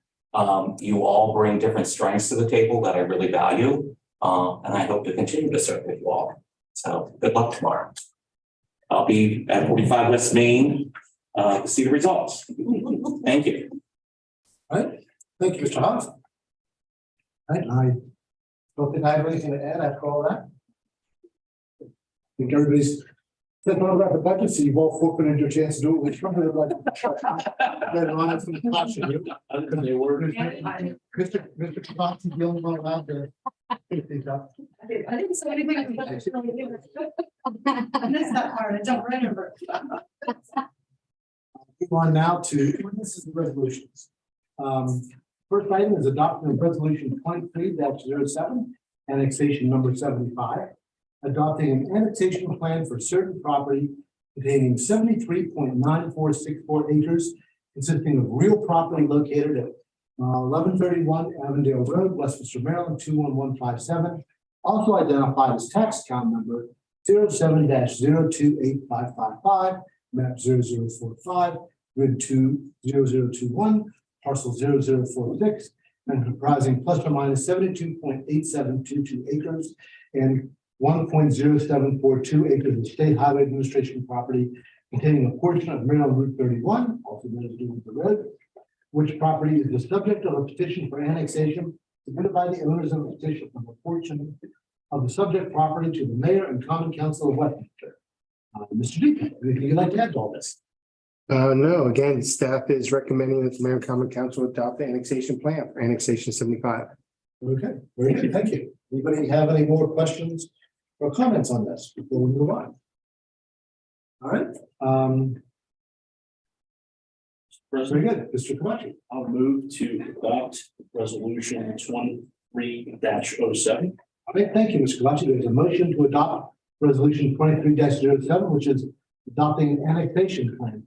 You all bring different strengths to the table that I really value. And I hope to continue to serve with you all. So good luck tomorrow. I'll be at 45 West Main to see the results. Thank you. All right, thank you, Mr. Hoff. All right, Don't think I have anything to add after all that. I think everybody's said all about the budget, so you've all forfeited your chance to do it with from the budget. Then I'll have some caution you. They were. Mr. Kavanaugh, the only one allowed to pick these up. I didn't say anything. I missed that part. I don't remember. Move on now to ordinances and resolutions. First item is adoption of resolution 23-07, annexation number 75. Adopting an annexation plan for certain property containing 73.9464 acres, consisting of real property located at 1131 Avondale Road, Westminster, Maryland 21157. Also identified as tax account number 07-028555, map 0045, grid 20021, parcel 0046, and comprising plus or minus 72.8722 acres and 1.0742 acres of state highway administration property containing a portion of Maryland Route 31, also known as Doing the Road, which property is the subject of a petition for annexation submitted by the owners of the petition from a portion of the subject property to the mayor and common council of Westminster. Mr. Deacon, anything you'd like to add to all this? No, again, staff is recommending that the mayor and common council adopt the annexation plan for annexation 75. Okay, very good, thank you. Anybody have any more questions or comments on this before we move on? All right. Very good, Mr. Kamachi. I'll move to adopt resolution 23-07. All right, thank you, Mr. Kamachi. There's a motion to adopt resolution 23-07, which is adopting an annexation plan.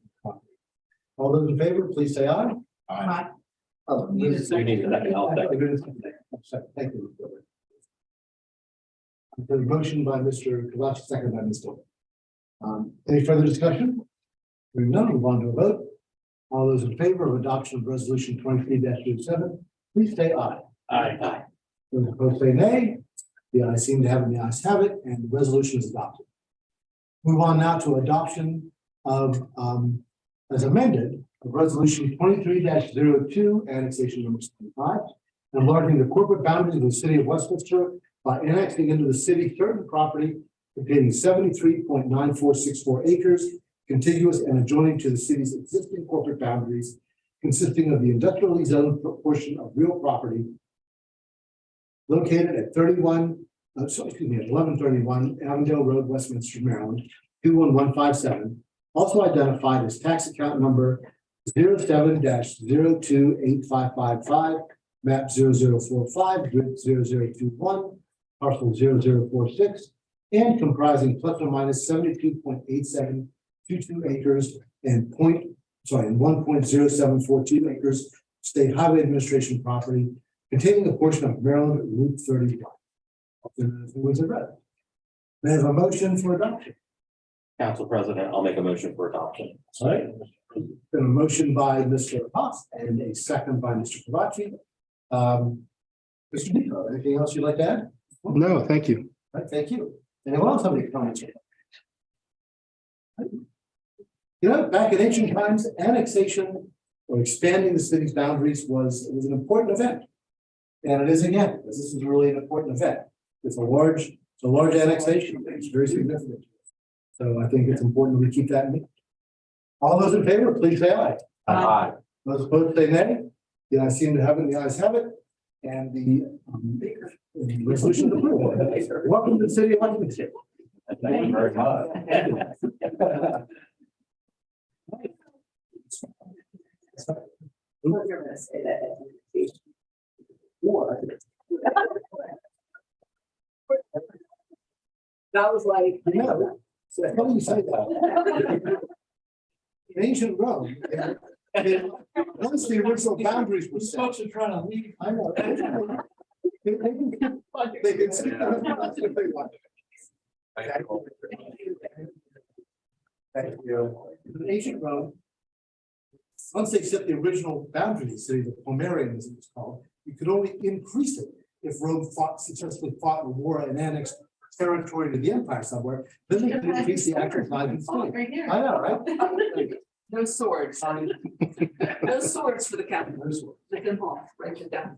All those in favor, please say aye. Aye. Oh, You need a second, I'll second. Thank you. The motion by Mr. Kamachi, second by Ms. Dole. Any further discussion? Hearing none, move on to a vote. All those in favor of adoption of resolution 23-07, please say aye. Aye. Those opposed say nay. The ayes seem to have it, the ayes have it, and the resolution is adopted. Move on now to adoption of, as amended, of resolution 23-02, annexation number 75, enlarging the corporate boundaries of the city of Westminster by annexing into the city certain property containing 73.9464 acres, contiguous and adjoining to the city's existing corporate boundaries, consisting of the industrially zoned portion of real property located at 1131 Avondale Road, Westminster, Maryland, 21157, also identified as tax account number 07-028555, map 0045, grid 0021, parcel 0046, and comprising plus or minus 72.8722 acres and 1.0742 acres state highway administration property containing a portion of Maryland Route 31. Was it read? May I have a motion for adoption? Council President, I'll make a motion for adoption. All right. Been a motion by Mr. Haas and a second by Mr. Kavachi. Mr. Nico, anything else you'd like to add? No, thank you. All right, thank you. Anyone else have any comments? You know, back in ancient times, annexation or expanding the city's boundaries was an important event. And it is again, because this is really an important event. It's a large annexation. It's very significant. So I think it's important that we keep that in mind. All those in favor, please say aye. Aye. Those opposed say nay. The ayes seem to have it, the ayes have it. And the resolution is approved. Welcome to the city of Westminster. Thank you very much. You're gonna say that. That was like. Yeah, so I thought you said that. In ancient Rome, once the original boundaries were set. Folks are trying to leave. I know. They can see. Thank you. In ancient Rome, once they set the original boundary of the city, the Pomerium as it was called, you could only increase it if Rome successfully fought a war and annexed territory to the empire somewhere. Then they could increase the actual size of the state. I know, right? No swords. No swords for the captain. They can hold, write it down.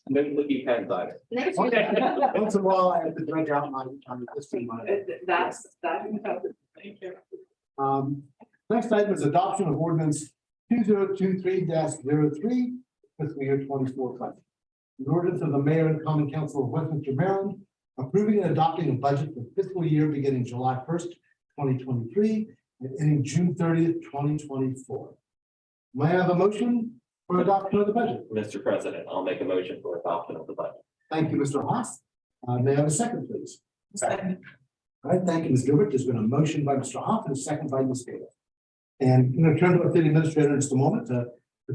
No looking pens either. Next Once week. in a while, I have to drag out my history. That's. Thank you. Next item is adoption of ordinance 2023-03, fiscal year 24 budget. An ordinance of the mayor and common council of Westminster, Maryland, approving and adopting a budget for fiscal year beginning July 1st, 2023, and ending June 30th, 2024. May I have a motion for adoption of the budget? Mr. President, I'll make a motion for adoption of the budget. Thank you, Mr. Haas. May I have a second, please? Second. All right, thank you, Ms. Gilbert. There's been a motion by Mr. Hoff and a second by Ms. Taylor. And I'm going to turn to our city administrator in just a moment to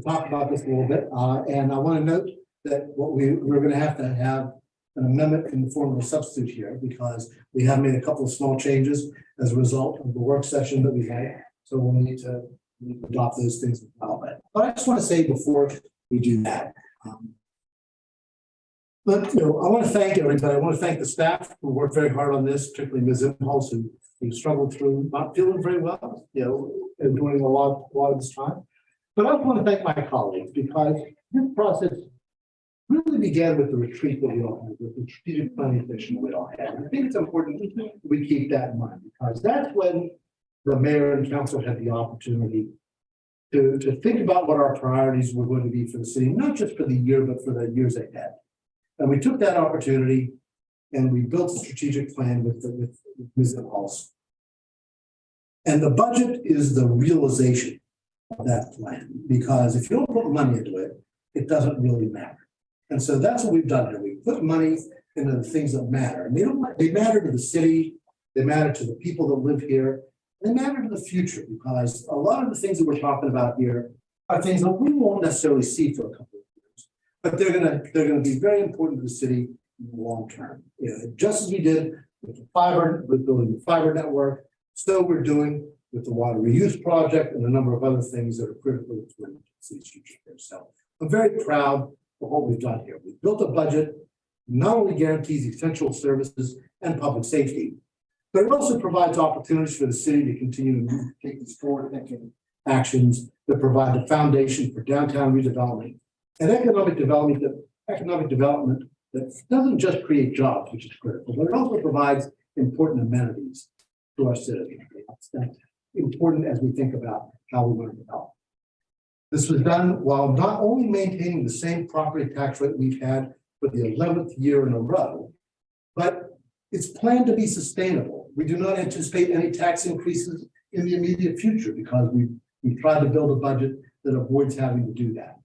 talk about this a little bit. And I want to note that we're going to have an amendment in the form of a substitute here because we have made a couple of small changes as a result of the work session that we had. So we'll need to adopt those things as well. But I just want to say before we do that, but, you know, I want to thank everybody. I want to thank the staff who worked very hard on this, particularly Ms. Impulse, who struggled through not feeling very well, you know, and doing a lot of this time. But I want to thank my colleagues because this process really began with the retreat that we all had, with the strategic planning session that we all had. And I think it's important that we keep that in mind because that's when the mayor and council had the opportunity to think about what our priorities were going to be for the city, not just for the year, but for the years ahead. And we took that opportunity and we built a strategic plan with Ms. Impulse. And the budget is the realization of that plan, because if you don't put money into it, it doesn't really matter. And so that's what we've done here. We put money into the things that matter. And they matter to the city, they matter to the people that live here, they matter to the future, because a lot of the things that we're talking about here are things that we won't necessarily see for a couple of years, but they're gonna be very important to the city in the long term. You know, just as we did with the fiber, with building the fiber network, so we're doing with the water reuse project and a number of other things that are critical to the city's future here. So I'm very proud of what we've done here. We've built a budget not only guarantees essential services and public safety, but it also provides opportunities for the city to continue to take these forward-thinking actions that provide the foundation for downtown redevelopment and economic development that doesn't just create jobs, which is critical, but it also provides important amenities to our citizens. That's important as we think about how we want to develop. This was done while not only maintaining the same property tax rate we've had for the 11th year in a row, but it's planned to be sustainable. We do not anticipate any tax increases in the immediate future because we've tried to build a budget that avoids having to do that.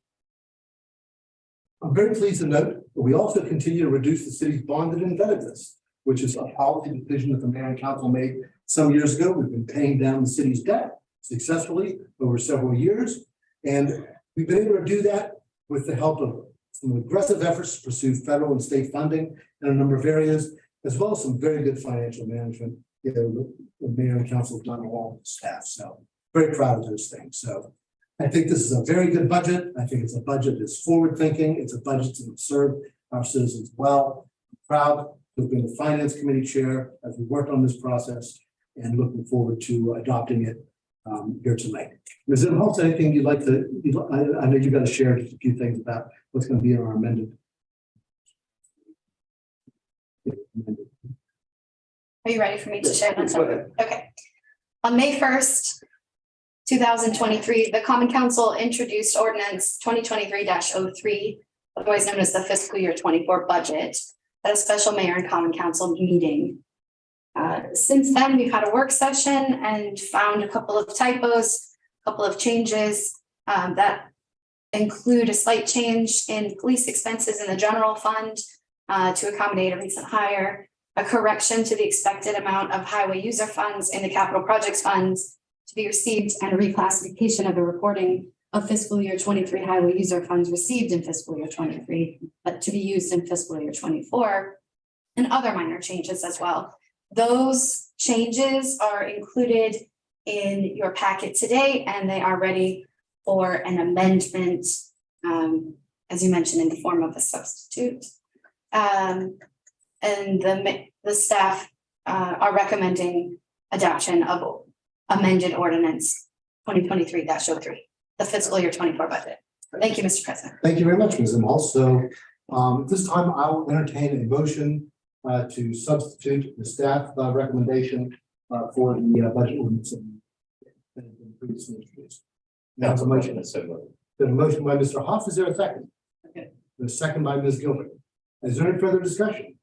I'm very pleased to note that we also continue to reduce the city's bonded indebtedness, which is a policy decision that the mayor and council made some years ago. We've been paying down the city's debt successfully over several years. And we've been able to do that with the help of some aggressive efforts to pursue federal and state funding in a number of areas, as well as some very good financial management, you know, the mayor and council have done along with the staff. So very proud of those things. So I think this is a very good budget. I think it's a budget that's forward thinking. It's a budget that will serve our citizens well. I'm proud to have been the finance committee chair as we worked on this process and looking forward to adopting it here tonight. Ms. Imhoff, anything you'd like to, I know you've got to share just a few things about what's going to be in our amended. Are you ready for me to share that? Go ahead. Okay. On May 1st, 2023, the Common Council introduced ordinance 2023-03, otherwise known as the fiscal year 24 budget, at a special mayor and Common Council meeting. Since then, we've had a work session and found a couple of typos, a couple of changes that include a slight change in police expenses in the general fund to accommodate a recent hire, a correction to the expected amount of highway user funds in the capital projects funds to be received, and a reclassification of the reporting of fiscal year 23 highway user funds received in fiscal year 23, but to be used in fiscal year 24, and other minor changes as well. Those changes are included in your packet today, and they are ready for an amendment, as you mentioned, in the form of a substitute. And the staff are recommending adoption of amended ordinance 2023-03, the fiscal year 24 budget. Thank you, Mr. President. Thank you very much, Ms. Amal. So this time I'll entertain a motion to substitute the staff recommendation for the budget ordinance. That has been previously introduced. That's a motion. That's so moved. The motion by Mr. Hoff, is there a second? Okay. The second by Ms. Gilbert. Is there any further discussion?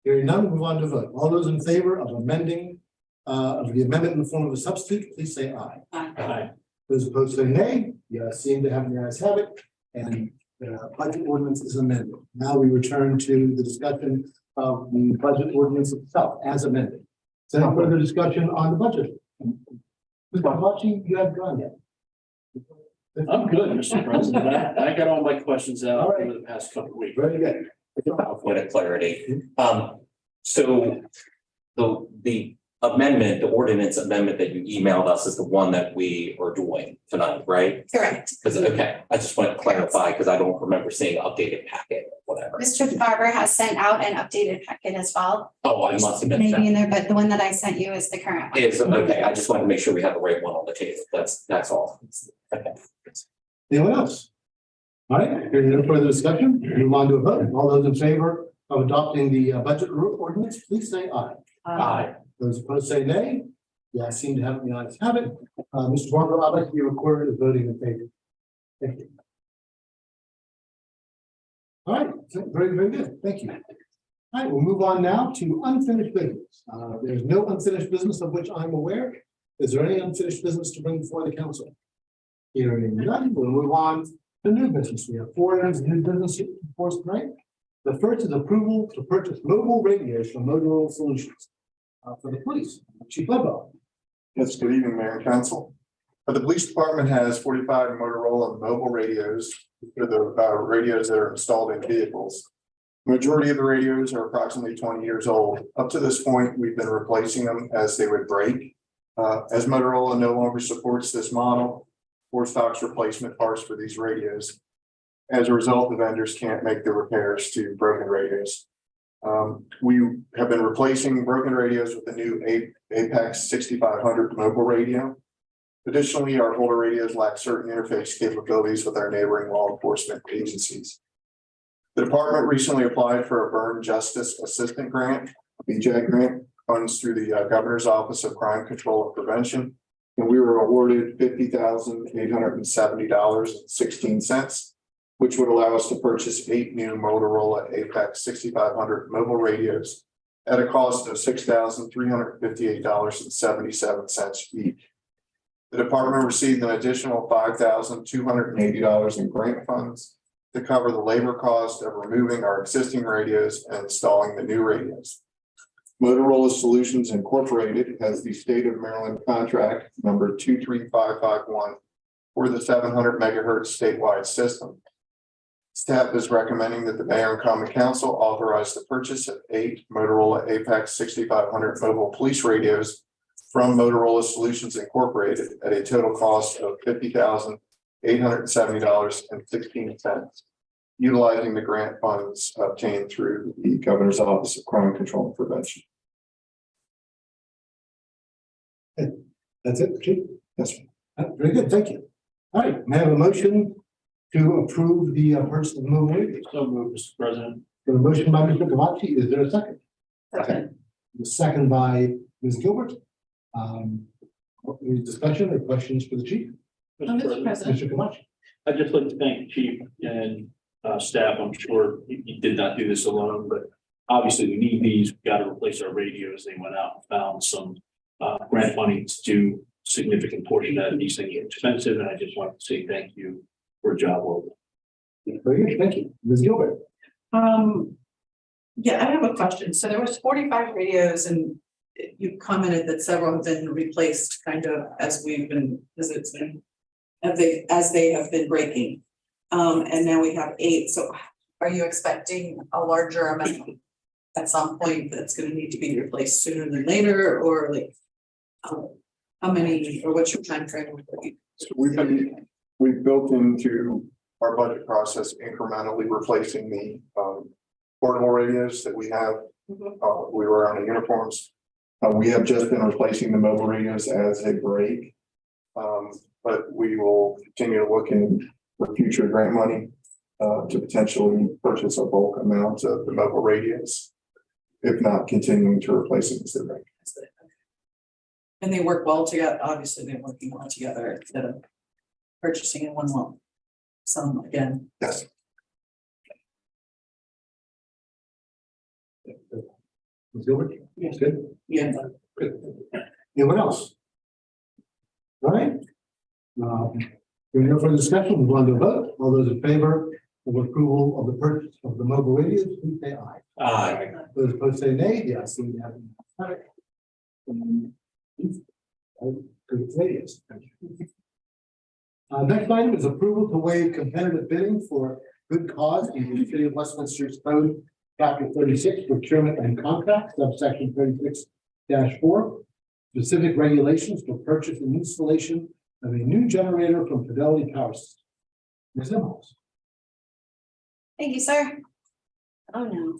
Hearing none, we'll move on to vote. All those in favor of amending of the amendment in the form of a substitute, please say aye. Aye. Those opposed say nay. Yeah, seeing to have the ayes have it, and the budget ordinance is amended. Now we return to the discussion of the budget ordinance itself as amended. Is there any further discussion on the budget? Mr. Kamachi, you haven't gone yet. I'm good, Mr. President. I got all my questions All out right. over the past couple of weeks. Very good. Point of clarity. So the amendment, the ordinance amendment that you emailed us is the one that we are doing tonight, right? Correct. Because, okay, I just want to clarify because I don't remember seeing an updated packet or whatever. Mr. Farber has sent out an updated packet as well. Oh, I must have been. Maybe in there, but the one that I sent you is the current one. Is, okay, I just want to make sure we have the right one on the table. That's all. Okay. Anyone else? All right, hearing no further discussion, move on to a vote. All those in favor of adopting the budget ordinance, please say aye. Aye. Those opposed say nay. Yeah, I seem to have the ayes have it. Mr. Barber, I'd like to be recorded as voting in favor. Thank you. All right, so very, very good. Thank you. All right, we'll move on now to unfinished business. There's no unfinished business of which I'm aware. Is there any unfinished business to bring before the council? Hearing none, we'll move on to new business. We have 4 items of new business for us tonight. The first is approval to purchase mobile radios from Motorola Solutions for the police. Chief Ledbetter. Yes, good evening, Mayor and Council. The police department has 45 Motorola mobile radios. They're the radios that are installed in vehicles. Majority of the radios are approximately 20 years old. Up to this point, we've been replacing them as they would break. As Motorola no longer supports this model or stocks replacement parts for these radios. As a result, the vendors can't make the repairs to broken radios. We have been replacing broken radios with the new Apex 6500 mobile radio. Additionally, our older radios lack certain interface capabilities with our neighboring law enforcement agencies. The department recently applied for a Burn Justice Assistant Grant, BJ grant, funds through the Governor's Office of Crime Control and Prevention. And we were awarded $50,870.16, which would allow us to purchase 8 new Motorola Apex 6500 mobile radios at a cost of $6,358.77 each. The department received an additional $5,280 in grant funds to cover the labor cost of removing our existing radios and installing the new radios. Motorola Solutions Incorporated has the state of Maryland contract number 23551 for the 700 megahertz statewide system. Staff is recommending that the Mayor and Common Council authorize the purchase of 8 Motorola Apex 6500 mobile police radios from Motorola Solutions Incorporated at a total cost of $50,870.16, utilizing the grant funds obtained through the Governor's Office of Crime Control and Prevention. That's it, Chief? Yes, sir. Very good, thank you. All right, may I have a motion to approve the purchase of mobile radios? So moved, Mr. President. The motion by Mr. Kamachi, is there a second? Second. The second by Ms. Gilbert. Any discussion or questions for the chief? Mr. President. Mr. Kamachi. I'd just like to thank the chief and staff. I'm sure he did not do this alone, but obviously we need these. We've got to replace our radios. They went out and found some grant money to do significant portion of that. These things are expensive, and I just wanted to say thank you for a job well done. Very good, thank you. Ms. Gilbert. Yeah, I have a question. So there was 45 radios and you commented that several have been replaced kind of as they have been breaking. And now we have 8. So are you expecting a larger amount at some point that's going to need to be replaced sooner than later, or like how many, or what's your time frame? So we've built into our budget process incrementally replacing the portable radios that we have. We wear on the uniforms. We have just been replacing the mobile radios as a break. But we will continue to look for future grant money to potentially purchase a bulk amount of the mobile radios. If not, continuing to replace them as a break. And they work well together, obviously they're working well together instead of purchasing in one lump. Some again. Yes. Ms. Gilbert? Yes, good. Yeah. Good. Anyone else? All right. Hearing no further discussion, we'll go on to a vote. All those in favor of approval of the purchase of the mobile radios, please say aye. Aye. Those opposed say nay. The ayes seem to have it. Good radios. Thank you. Next item is approval to waive competitive bidding for good cause in the City of Westminster's Code, Chapter 36, procurement and contracts, subsection 36-4, specific regulations for purchase and installation of a new generator from Fidelity Power Systems. Ms. Imhoff. Thank you, sir. Oh, no.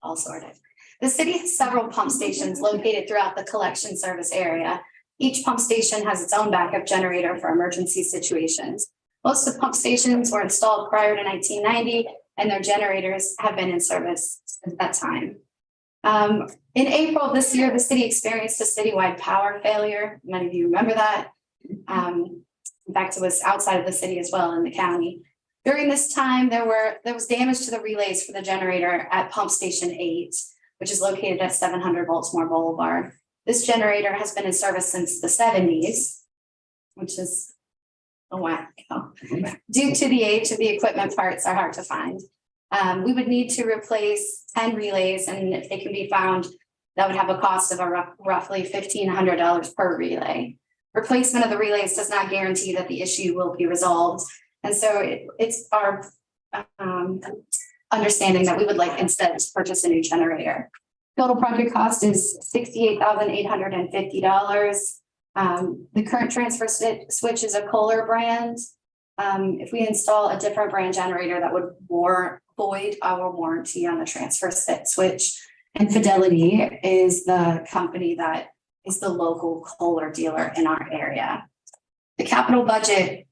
All sorted. The city has several pump stations located throughout the collection service area. Each pump station has its own backup generator for emergency situations. Most of the pump stations were installed prior to 1990, and their generators have been in service since that time. In April of this year, the city experienced a citywide power failure. Many of you remember that. In fact, it was outside of the city as well in the county. During this time, there was damage to the relays for the generator at pump station 8, which is located at 700 Baltimore Boulevard. This generator has been in service since the 70s, which is a while ago. Due to the age of the equipment, parts are hard to find. We would need to replace 10 relays, and if they can be found, that would have a cost of roughly $1,500 per relay. Replacement of the relays does not guarantee that the issue will be resolved. And so it's our understanding that we would like instead to purchase a new generator. Total project cost is $68,850. The current transfer switch is a Kohler brand. If we install a different brand generator, that would void our warranty on the transfer switch. And Fidelity is the company that is the local Kohler dealer in our area. The capital budget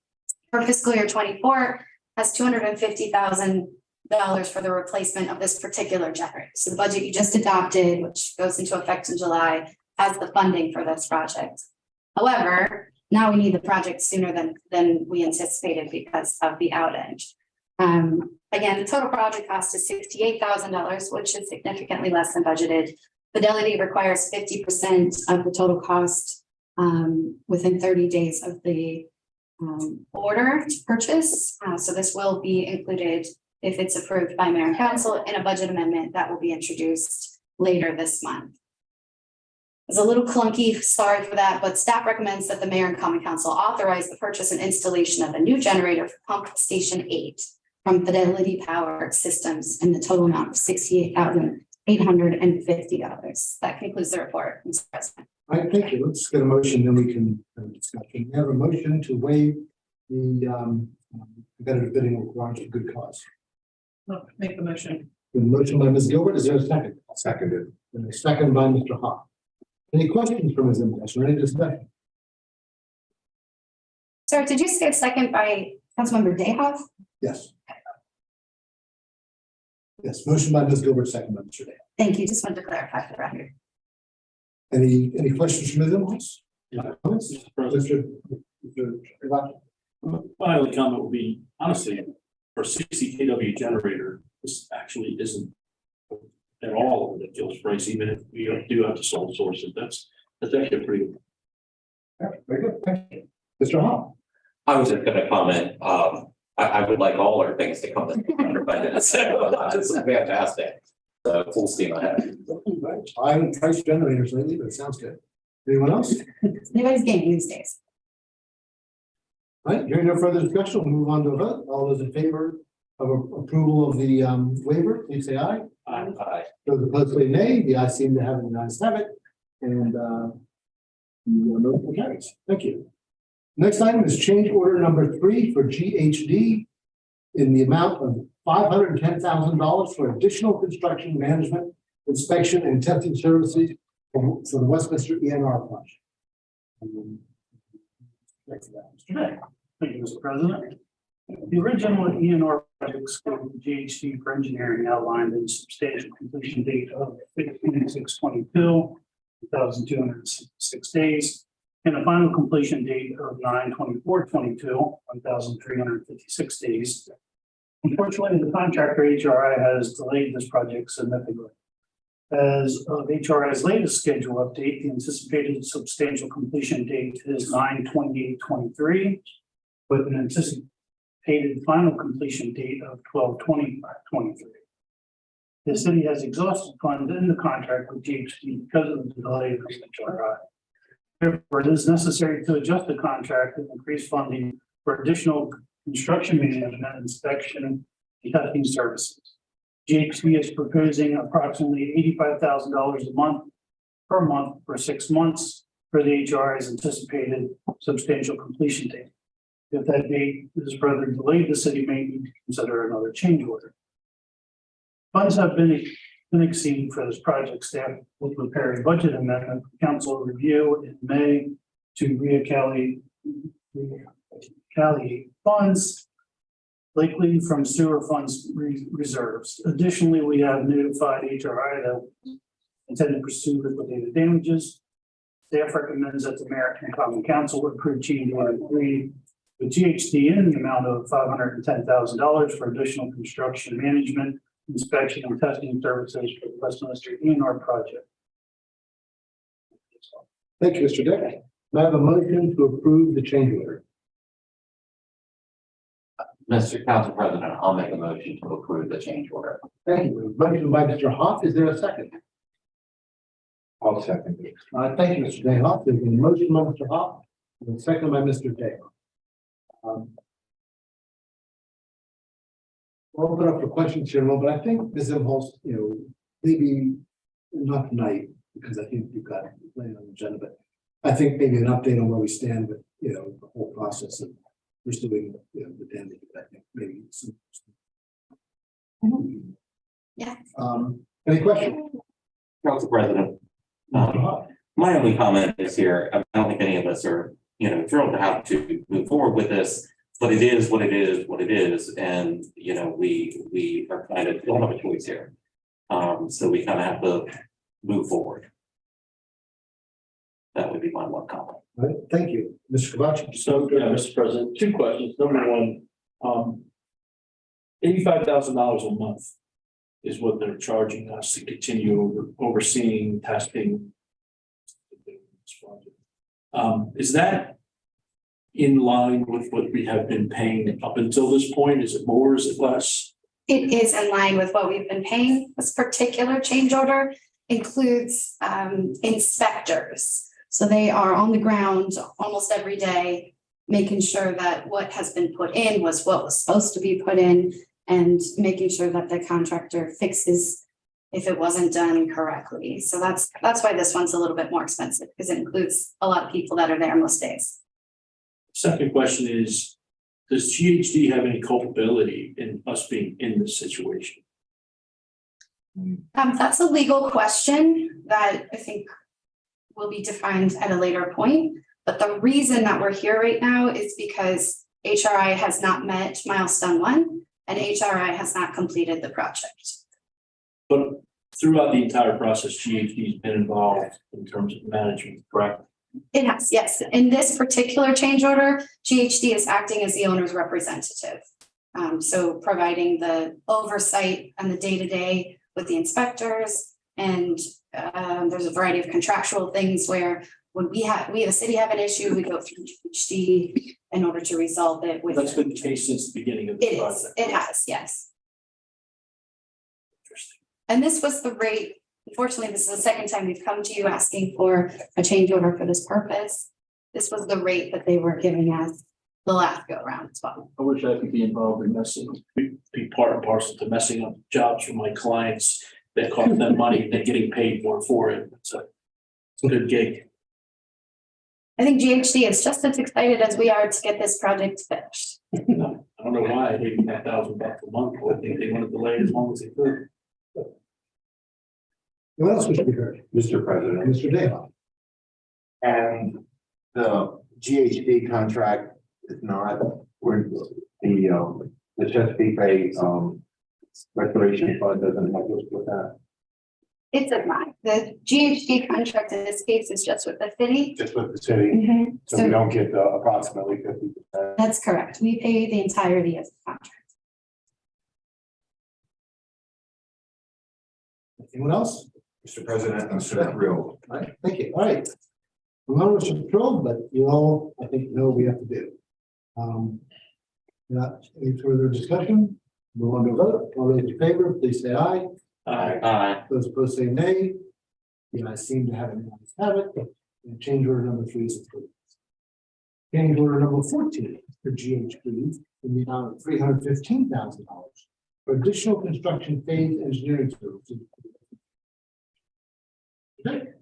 for fiscal year 24 has $250,000 for the replacement of this particular generator. So the budget you just adopted, which goes into effect in July, has the funding for this project. However, now we need the project sooner than we anticipated because of the outage. Again, the total project cost is $68,000, which is significantly less than budgeted. Fidelity requires 50% of the total cost within 30 days of the order to purchase. So this will be included if it's approved by mayor and council in a budget amendment that will be introduced later this month. It's a little clunky, sorry for that, but staff recommends that the mayor and common council authorize the purchase and installation of a new generator for pump station 8 from Fidelity Power Systems in the total amount of $68,850. That concludes the report, Mr. President. All right, thank you. Let's get a motion, then we can discuss. We have a motion to waive the competitive bidding requirements for good cause. Make the motion. The motion by Ms. Gilbert, is there a second? Seconded. And a second by Mr. Hawk. Any questions from Ms. Imhoff or any discussion? Sir, did you say a second by Councilmember Dayhoff? Yes. Yes, motion by Ms. Gilbert, second by Mr. Day. Thank you. Just wanted to clarify for the record. Any questions from Ms. Imhoff? Comments? Mr. My only comment would be, honestly, for 60 kW generator, this actually isn't at all a ridiculous price, even if we do have to sole source it. That's actually pretty good. Very good, thank you. Mr. Hall. I was just gonna comment, I would like all our things to come under budget, so this is fantastic. So full steam ahead. I haven't priced generators lately, but it sounds good. Anyone else? Anybody's game these days. All right, hearing no further discussion, we'll move on to a vote. All those in favor of approval of the waiver, please say aye. Aye. Those opposed say nay. The ayes seem to have it, the ayes have it. And the motion carries. Thank you. Next item is change order number 3 for GHD in the amount of $510,000 for additional construction management, inspection and testing services for the Westminster ENR project. Thank you, Mr. President. The original ENR project scope of GHD for engineering outlined in substantial completion date of 1,266 days, and a final completion date of 9/24/22, 1,356 days. Unfortunately, the contractor HRI has delayed this project significantly. As of HRI's latest schedule update, the anticipated substantial completion date is 9/28/23, with an anticipated final completion date of 12/25/23. The city has exhausted funds in the contract with GHD because of the delay of HRI. Therefore, it is necessary to adjust the contract and increase funding for additional construction management, inspection, and testing services. GHD is proposing approximately $85,000 per month for 6 months for the HRI's anticipated substantial completion date. If that date is further delayed, the city may need to consider another change order. Funds have been exceeded for this project. Staff will prepare a budget amendment for council review in May to reallocate funds, likely from sewer funds reserves. Additionally, we have notified HRI that we intend to pursue liquidated damages. Staff recommends that the mayor and common council approve change order 3 with GHD in the amount of $510,000 for additional construction management, inspection and testing services for the Westminster ENR project. Thank you, Mr. Dick. May I have a motion to approve the change order? Mr. Council President, I'll make a motion to approve the change order. Thank you. Motion by Mr. Hoff. Is there a second? I'll second it. Thank you, Mr. Dayhoff. There's been a motion by Mr. Hoff and a second by Mr. Dayhoff. We'll open up for questions here, but I think Ms. Imholz, maybe not tonight, because I think you've got it on the agenda, but I think maybe an update on where we stand with, the whole process of pursuing, the damage. I think maybe some. Yeah. Any questions? Council President, my only comment is here, I don't think any of us are, thrilled to have to move forward with this, but it is what it is, and, we are don't have a choice here. So we kind of have to move forward. That would be my one comment. All right, thank you. Mr. Kavachi. So, Mr. President, 2 questions. Number one, $85,000 a month is what they're charging us to continue overseeing testing. Is that in line with what we have been paying up until this point? Is it more? Is it less? It is in line with what we've been paying. This particular change order includes inspectors. So they are on the ground almost every day, making sure that what has been put in was what was supposed to be put in, and making sure that the contractor fixes if it wasn't done correctly. So that's why this one's a little bit more expensive, because it includes a lot of people that are there most days. Second question is, does GHD have any culpability in us being in this situation? That's a legal question that I think will be defined at a later point. But the reason that we're here right now is because HRI has not met milestone 1 and HRI has not completed the project. But throughout the entire process, GHD has been involved in terms of management, correct? It has, yes. In this particular change order, GHD is acting as the owner's representative. So providing the oversight and the day-to-day with the inspectors, and there's a variety of contractual things where when we the city have an issue, we go through GHD in order to resolve it. That's been the case since the beginning of the project. It has, yes. Interesting. And this was the rate. Unfortunately, this is the second time we've come to you asking for a change order for this purpose. This was the rate that they were giving us the last go around as well. I wish I could be involved in be part and parcel to messing up jobs for my clients that cost them money and they're getting paid more for it. It's a good gig. I think GHD is just as excited as we are to get this project finished. No, I don't know why, they gave $10,000 a month, but I think they want to delay as long as they could. What else was we heard? Mr. President, Mr. Dale. and the GHD contract is not, where the Chesapeake Bay, restoration fund doesn't help us with that, It's a lot. The GHD contract in this case is just with the city. just with the city, Mhm. so we So don't get the approximately 50%. that's correct. We pay the entirety of the contract. Anyone else? Mr. President, I'm sure real. All right, thank you. All right. I'm not much control, but you all, I think, know what we have to do. Not any further discussion? Move on to vote. All those in favor, please say aye. Aye. Those opposed say nay. The ayes seem to have it. And change order number 3 is approved. Change order number 14 for GHP in the amount of $315,000 for additional construction phase engineering services. Okay.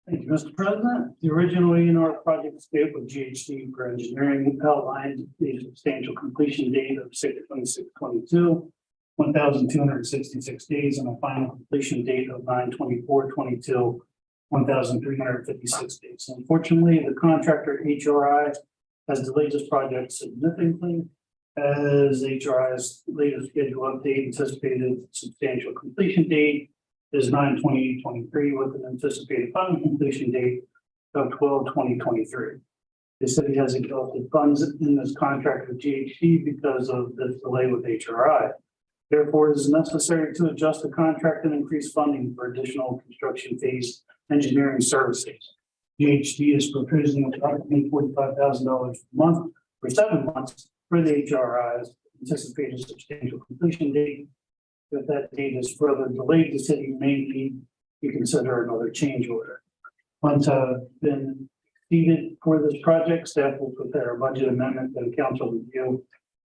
Thank you, Mr. President. The original ENR project scope of GHD for engineering outlined the substantial completion date of 6/26/22, 1,266 days, and a final completion date of 9/24/22, 1,356 days. Unfortunately, the contractor HRI has delayed this project significantly, as HRI's latest schedule update anticipated substantial completion date is 9/28/23 with an anticipated final completion date of 12/20/23. The city has exhausted funds in this contract with GHD because of this delay with HRI. Therefore, it is necessary to adjust the contract and increase funding for additional construction phase engineering services. GHD is proposing approximately $45,000 per month for 7 months for the HRI's anticipated substantial completion date. If that date is further delayed, the city may need to consider another change order. Funds have been exceeded for this project. Staff will prepare a budget amendment that the council review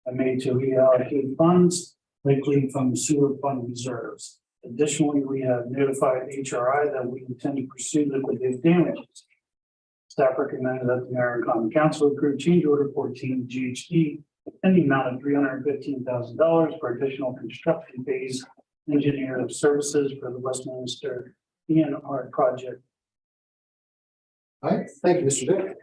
and made to reallocate funds, likely from sewer fund reserves. Additionally, we have notified HRI that we intend to pursue liquidated damages. Staff recommended that the mayor and common council approve change order 14 GHD in the amount of $315,000 for additional construction phase engineering services for the Westminster ENR project. All right, thank you, Mr. Dick.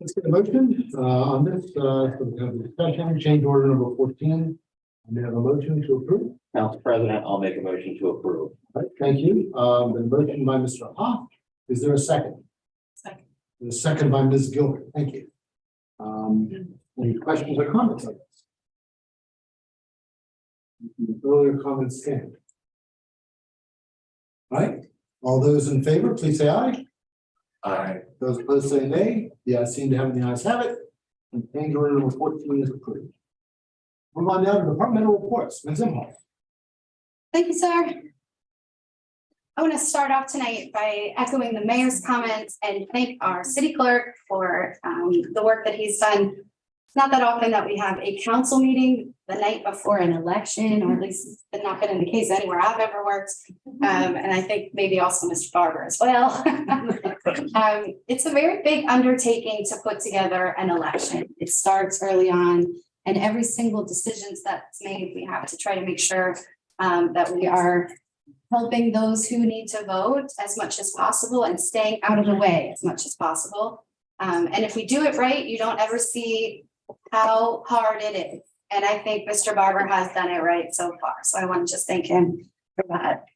Let's get a motion on this, so we have the discussion, change order number 14. And we have a motion to approve. Council President, I'll make a motion to approve. All right, thank you. The motion by Mr. Hoff. Is there a second? Second. The second by Ms. Gilbert. Thank you. Any questions or comments on this? Earlier comments stand. All right, all those in favor, please say aye. Aye. Those opposed say nay. The ayes seem to have it, the ayes have it. And change order number 14 is approved. Move on now to departmental reports. Ms. Imhoff. Thank you, sir. I want to start off tonight by echoing the mayor's comments and thank our city clerk for the work that he's done. It's not that often that we have a council meeting the night before an election, or at least it's not been in the case anywhere I've ever worked. And I think maybe also Mr. Barber as well. It's a very big undertaking to put together an election. It starts early on, and every single decisions that's made, we have to try to make sure that we are helping those who need to vote as much as possible and staying out of the way as much as possible. And if we do it right, you don't ever see how hard it is. And I think Mr. Barber has done it right so far. So I want to just thank him for that.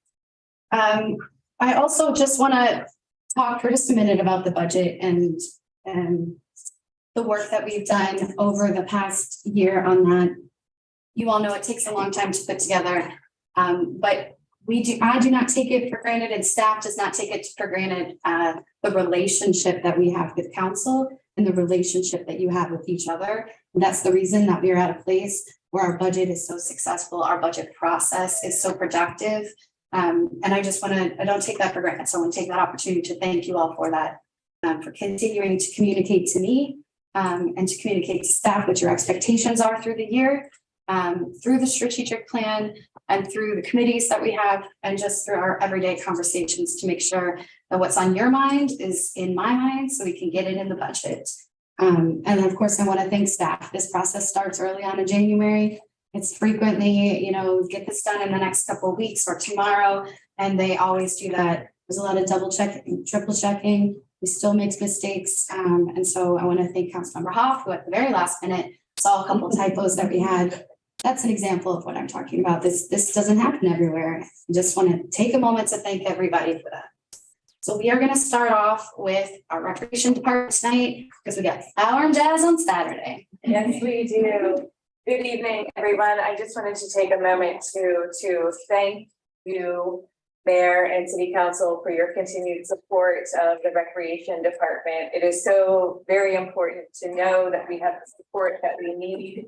I also just want to talk for just a minute about the budget and the work that we've done over the past year on that. You all know it takes a long time to put together, but I do not take it for granted, and staff does not take it for granted, the relationship that we have with council and the relationship that you have with each other. And that's the reason that we're at a place where our budget is so successful, our budget process is so productive. And I don't take that for granted. So I want to take that opportunity to thank you all for that, for continuing to communicate to me and to communicate to staff what your expectations are through the year, through the strategic plan and through the committees that we have, and just through our everyday conversations to make sure that what's on your mind is in my mind so we can get it in the budget. And then, of course, I want to thank staff. This process starts early on in January. It's frequently, get this done in the next couple of weeks or tomorrow, and they always do that. There's a lot of double checking, triple checking. We still makes mistakes. And so I want to thank Councilmember Hoff, who at the very last minute saw a couple typos that we had. That's an example of what I'm talking about. This doesn't happen everywhere. I just want to take a moment to thank everybody for that. So we are going to start off with our recreation department tonight because we got Flower and Jazz on Saturday. Yes, we do. Good evening, everyone. I just wanted to take a moment to thank you, Mayor and City Council, for your continued support of the Recreation Department. It is so very important to know that we have the support that we need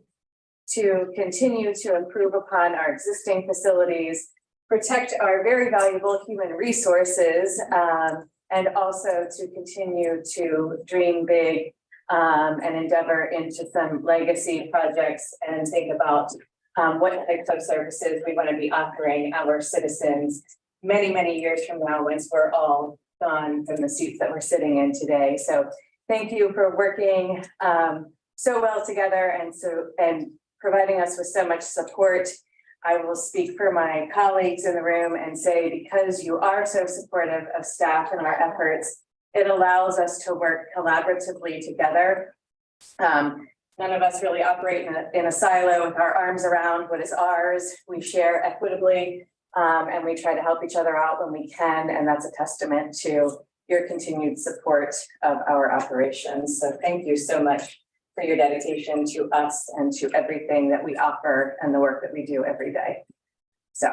to continue to improve upon our existing facilities, protect our very valuable human resources, and also to continue to dream big and endeavor into some legacy projects and think about what types of services we want to be offering our citizens many, many years from now, once we're all gone from the seats that we're sitting in today. So thank you for working so well together and providing us with so much support. I will speak for my colleagues in the room and say, because you are so supportive of staff and our efforts, it allows us to work collaboratively together. None of us really operate in a silo with our arms around what is ours. We share equitably, and we try to help each other out when we can. And that's a testament to your continued support of our operations. So thank you so much for your dedication to us and to everything that we offer and the work that we do every day. So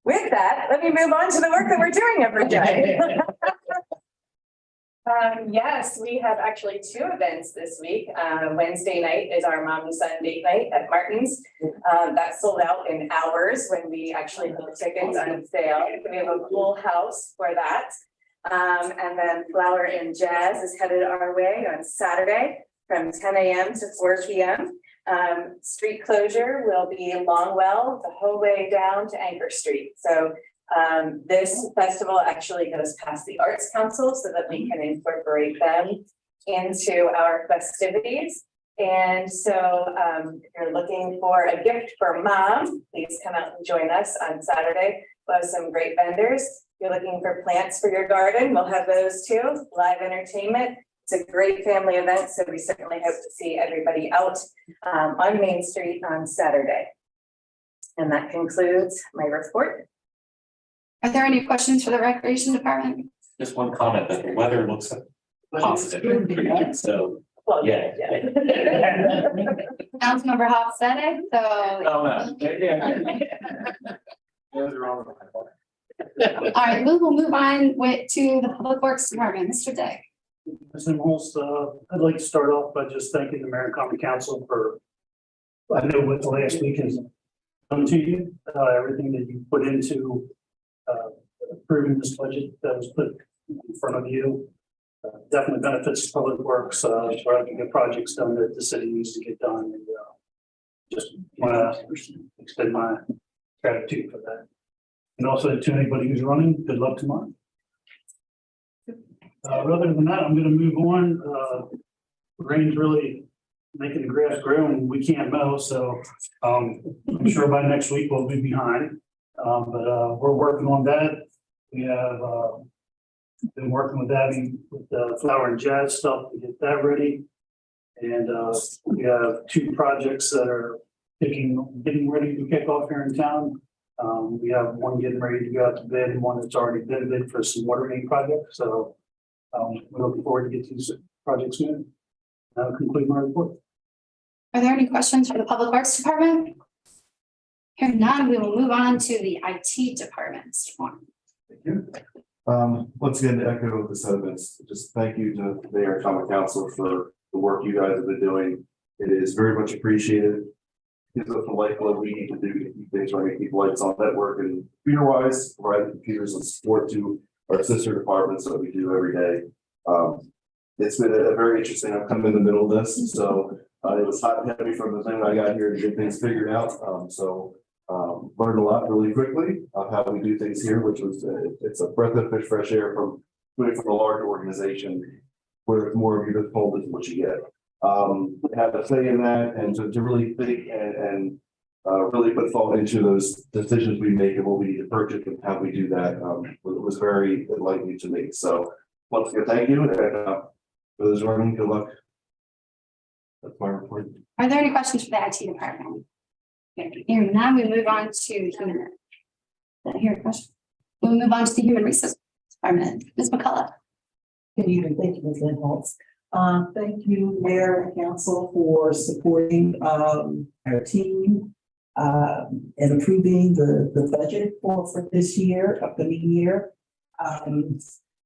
with that, let me move on to the work that we're doing every day. Yes, we have actually two events this week. Wednesday night is our mom and son date night at Martin's. That sold out in hours when we actually put tickets on sale. We have a full house for that. And then Flower and Jazz is headed our way on Saturday from 10 a.m. to 4 p.m. Street closure will be Longwell the whole way down to Anchor Street. So this festival actually goes past the Arts Council so that we can incorporate them into our festivities. And so if you're looking for a gift for mom, please come out and join us on Saturday. We'll have some great vendors. If you're looking for plants for your garden, we'll have those too. Live entertainment. It's a great family event, so we certainly hope to see everybody out on Main Street on Saturday. And that concludes my report. Are there any questions for the Recreation Department? Just one comment that the weather looks positive. So, well, yeah. Councilmember Hoff said it, so. Oh, All right, we will move on to the Public Works Department. Mr. Day. Ms. Inhofe, I'd like to start off by just thanking the Mayor and Common Council for, I know what the last week has done to you, everything that you put into approving this budget that was put in front of you. Definitely benefits Public Works, for having the projects done that the city needs to get done. And just want to extend my gratitude for that. And also to anybody who's running, good luck tomorrow. Other than that, I'm going to move on. Rain's really making the grass grow and we can't mow. So I'm sure by next week we'll be behind. But we're working on that. We have been working with Abby with the Flower and Jazz stuff to get that ready. And we have two projects that are getting ready to kick off here in town. We have one getting ready to go out to bid and one that's already been bid for some water main projects. So we're looking forward to get these projects moving. That'll conclude my report. Are there any questions for the Public Works Department? Hearing none, we will move on to the IT Department. Thank you. Once again, to echo the sentiments, just thank you to the Mayor and Common Council for the work you guys have been doing. It is very much appreciated. Gives us the lifeblood we need to do to keep things running, keep lights on network and computer wise, provide the computers and support to our sister departments that we do every day. It's been a very interesting. I've come in the middle of this, so it was hot and heavy from the time I got here to get things figured out. Learned a lot really quickly of how we do things here, which was it's a breath of fresh air from a large organization. where there's more of you that's told, this is what you get. Have a say in that and to really think and really put thought into those decisions we make and what we need to purchase and how we do that, was very enlightening to me. So once again, thank you, and for those running, good luck. That's my report. Are there any questions for the IT department? Hearing none, we move on to human. Did I hear a question? We'll move on to the human resources department. Ms. McCullough. Good evening. Thank you, Ms. Lindholtz. Thank you, Mayor and Council, for supporting our team and approving the budget for this year, upcoming year.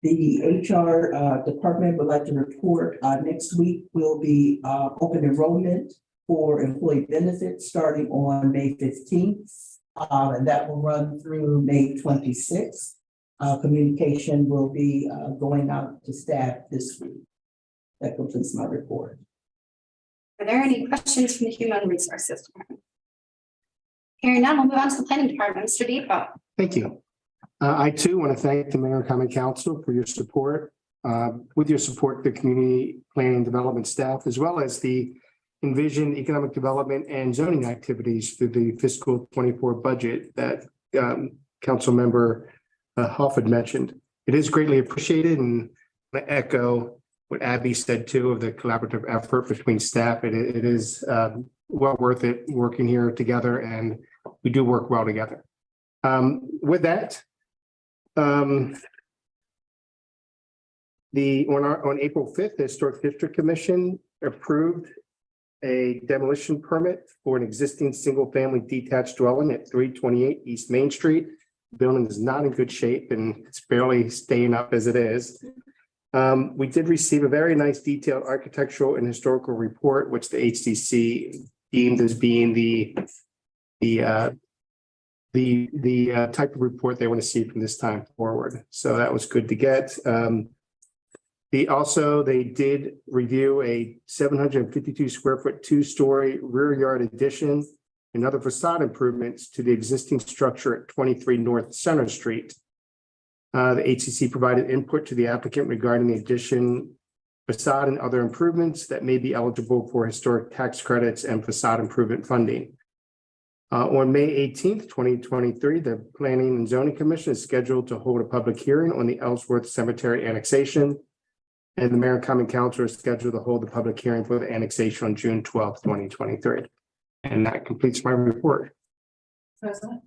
The HR department would like to report next week will be open enrollment for employee benefits starting on May 15th. And that will run through May 26th. Communication will be going out to staff this week. That completes my report. Are there any questions from the human resources department? Hearing none, we'll move on to the planning department. Mr. Depot. Thank you. I too want to thank the Mayor and Common Council for your support. With your support, the community planning and development staff, as well as the Envision economic development and zoning activities through the fiscal 24 budget that Council Member Huff had mentioned. It is greatly appreciated, and I echo what Abby said too of the collaborative effort between staff. It is well worth it working here together, and we do work well together. With that, on April 5th, the Historic District Commission approved a demolition permit for an existing single-family detached dwelling at 328 East Main Street. The building is not in good shape and it's barely staying up as it is. We did receive a very nice detailed architectural and historical report, which the HDC deemed as being the type of report they want to see from this time forward. So that was good to get. They did review a 752 square foot, 2-story rear yard addition and other facade improvements to the existing structure at 23 North Center Street. The HCC provided input to the applicant regarding the addition, facade, and other improvements that may be eligible for historic tax credits and facade improvement funding. On May 18th, 2023, the Planning and Zoning Commission is scheduled to hold a public hearing on the Ellsworth Cemetery annexation. And the Mayor and Common Council is scheduled to hold the public hearing for the annexation on June 12th, 2023. And that completes my report. President,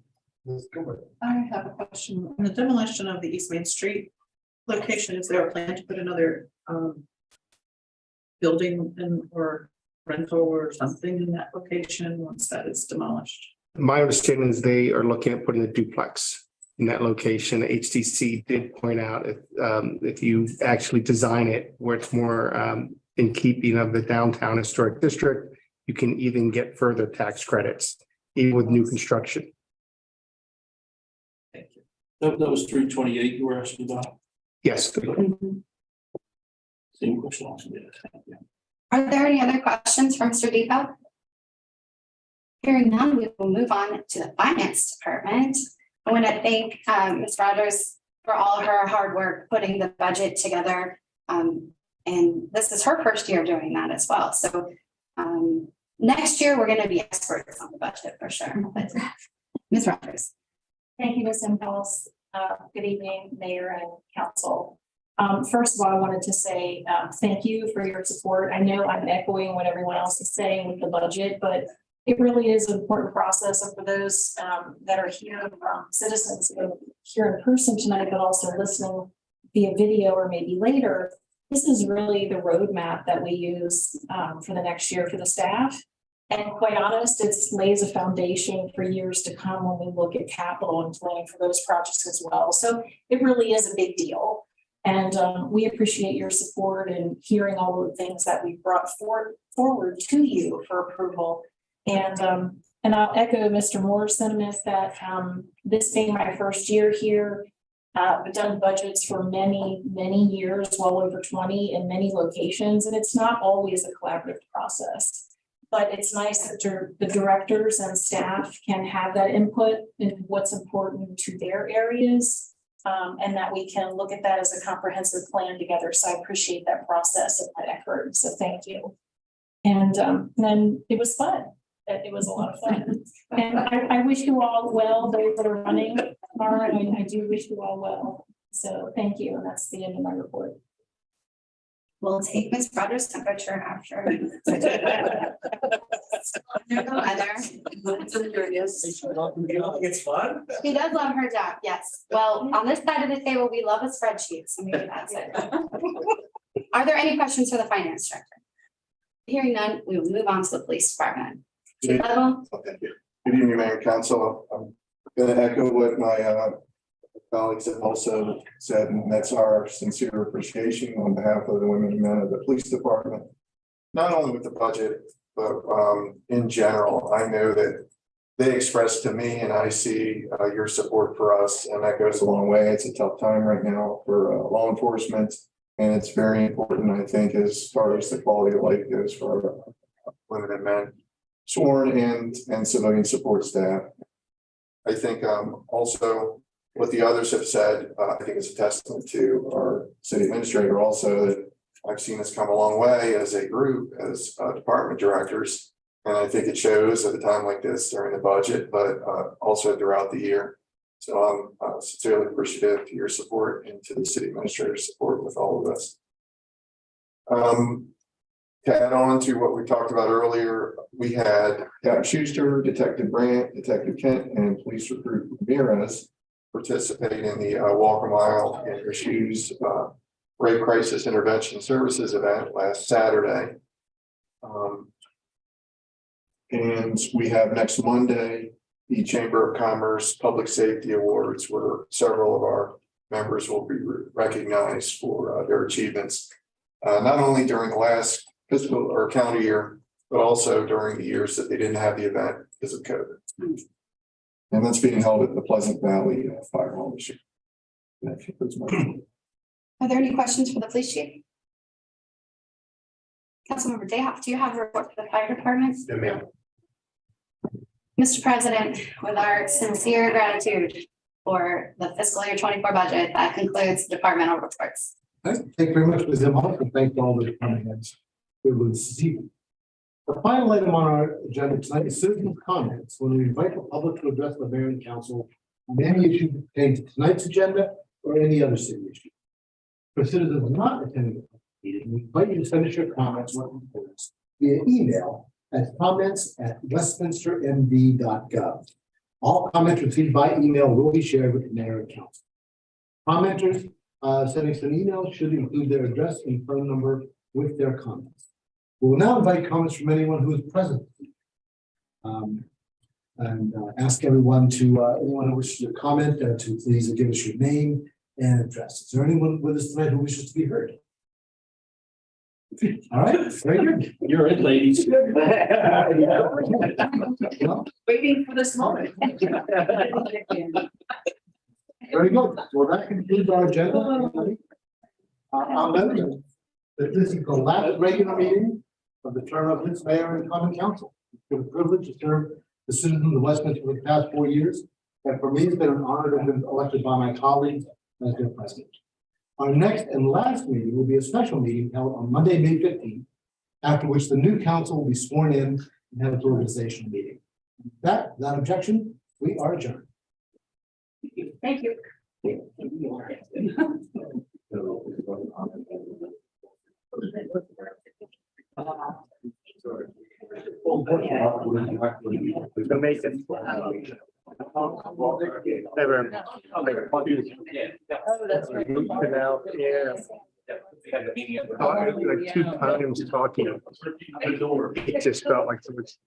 I have a question. On the demolition of the East Main Street location, is there a plan to put another building in or rental or something in that location once that is demolished? My understanding is they are looking at putting a duplex in that location. The HTC did point out if you actually design it where it's more in keeping of the downtown historic district, you can even get further tax credits, even with new construction. Thank you. That was 328 you were asking about? Yes. Same question. Thank you. Are there any other questions from Mr. Depot? Hearing none, we will move on to the finance department. I want to thank Ms. Rogers for all her hard work putting the budget together. And this is her first year doing that as well. So next year, we're going to be experts on the budget for sure. But Ms. Rogers. Thank you, Ms. Impulse. Good evening, Mayor and Council. First of all, I wanted to say thank you for your support. I know I'm echoing what everyone else is saying with the budget, but it really is an important process. And for those that are here, citizens here in person tonight, but also listening via video or maybe later, this is really the roadmap that we use for the next year for the staff. And quite honest, it lays a foundation for years to come when we look at capital and planning for those projects as well. So it really is a big deal. And we appreciate your support and hearing all of the things that we brought forward to you for approval. And I'll echo Mr. Moore's sentiment that this being my first year here, I've done budgets for many, many years, well over 20 in many locations, and it's not always a collaborative process. But it's nice that the directors and staff can have that input in what's important to their areas and that we can look at that as a comprehensive plan together. So I appreciate that process and that effort. So thank you. And then it was fun. It was a lot of fun. And I wish you all well, those that are running tomorrow. I do wish you all well. So thank you. And that's the end of my report. We'll take Ms. Rogers' temperature after. It's fun. She does love her job, yes. Well, on this side of the table, we love a spreadsheet, so maybe that's it. Are there any questions for the finance director? Hearing none, we will move on to the police department. Chief Level? Thank you. Good evening, Mayor and Council. I'm going to echo what my colleagues have also said, and that's our sincere appreciation on behalf of the women and men of the police department. Not only with the budget, but in general, I know that they expressed to me, and I see your support for us, and that goes a long way. It's a tough time right now for law enforcement, and it's very important, I think, as far as the quality of life goes for women and men, sworn and civilian support staff. I think also what the others have said, I think it's a testament to our city administrator also that I've seen us come a long way as a group, as department directors. And I think it shows at a time like this during the budget, but also throughout the year. So I'm sincerely appreciative to your support and to the city administrator's support with all of this. To add on to what we talked about earlier, we had Captain Schuster, Detective Brandt, Detective Kent, and Police Recruit Ramirez participate in the Walk a Mile in Your Shoes Rape Crisis Intervention Services event last Saturday. And we have next Monday, the Chamber of Commerce Public Safety Awards, where several of our members will be recognized for their achievements, not only during the last fiscal or calendar year, but also during the years that they didn't have the event because of COVID. And that's being held at the Pleasant Valley Fire Hall this year. Are there any questions for the police chief? Councilmember Dayhoff, do you have a report for the fire department? Yeah, ma'am. Mr. President, with our sincere gratitude for the fiscal year 24 budget, that concludes departmental reports. Thank you very much, Ms. Emhoff, and thank all the department heads. It was the final item on our agenda tonight is citizen comments. When we invite the public to address the mayor and council on any issue pertaining to tonight's agenda or any other city issue. For citizens not attending the meeting, we invite you to send us your comments via email at comments@westminstermd.gov. All comments received by email will be shared with the mayor and council. Commenters sending us an email should include their address and phone number with their comments. We will now invite comments from anyone who is present. Ask everyone anyone who wishes to comment to please give us your name and address. Is there anyone with us tonight who wishes to be heard? All right, very good. You're it, ladies. Waiting for this moment. Very good. Well, that concludes our agenda. I'll note that this is the last regular meeting of the term of this mayor and common council. It's been a privilege to serve the citizens of Westminster for the past 4 years. And for me, it's been an honor to have been elected by my colleagues as their president. Our next and last meeting will be a special meeting held on Monday, May 15th, after which the new council will be sworn in and have its organizational meeting. Without objection, we are adjourned. Thank you. That's right. Like 2 times talking. It just felt like so much.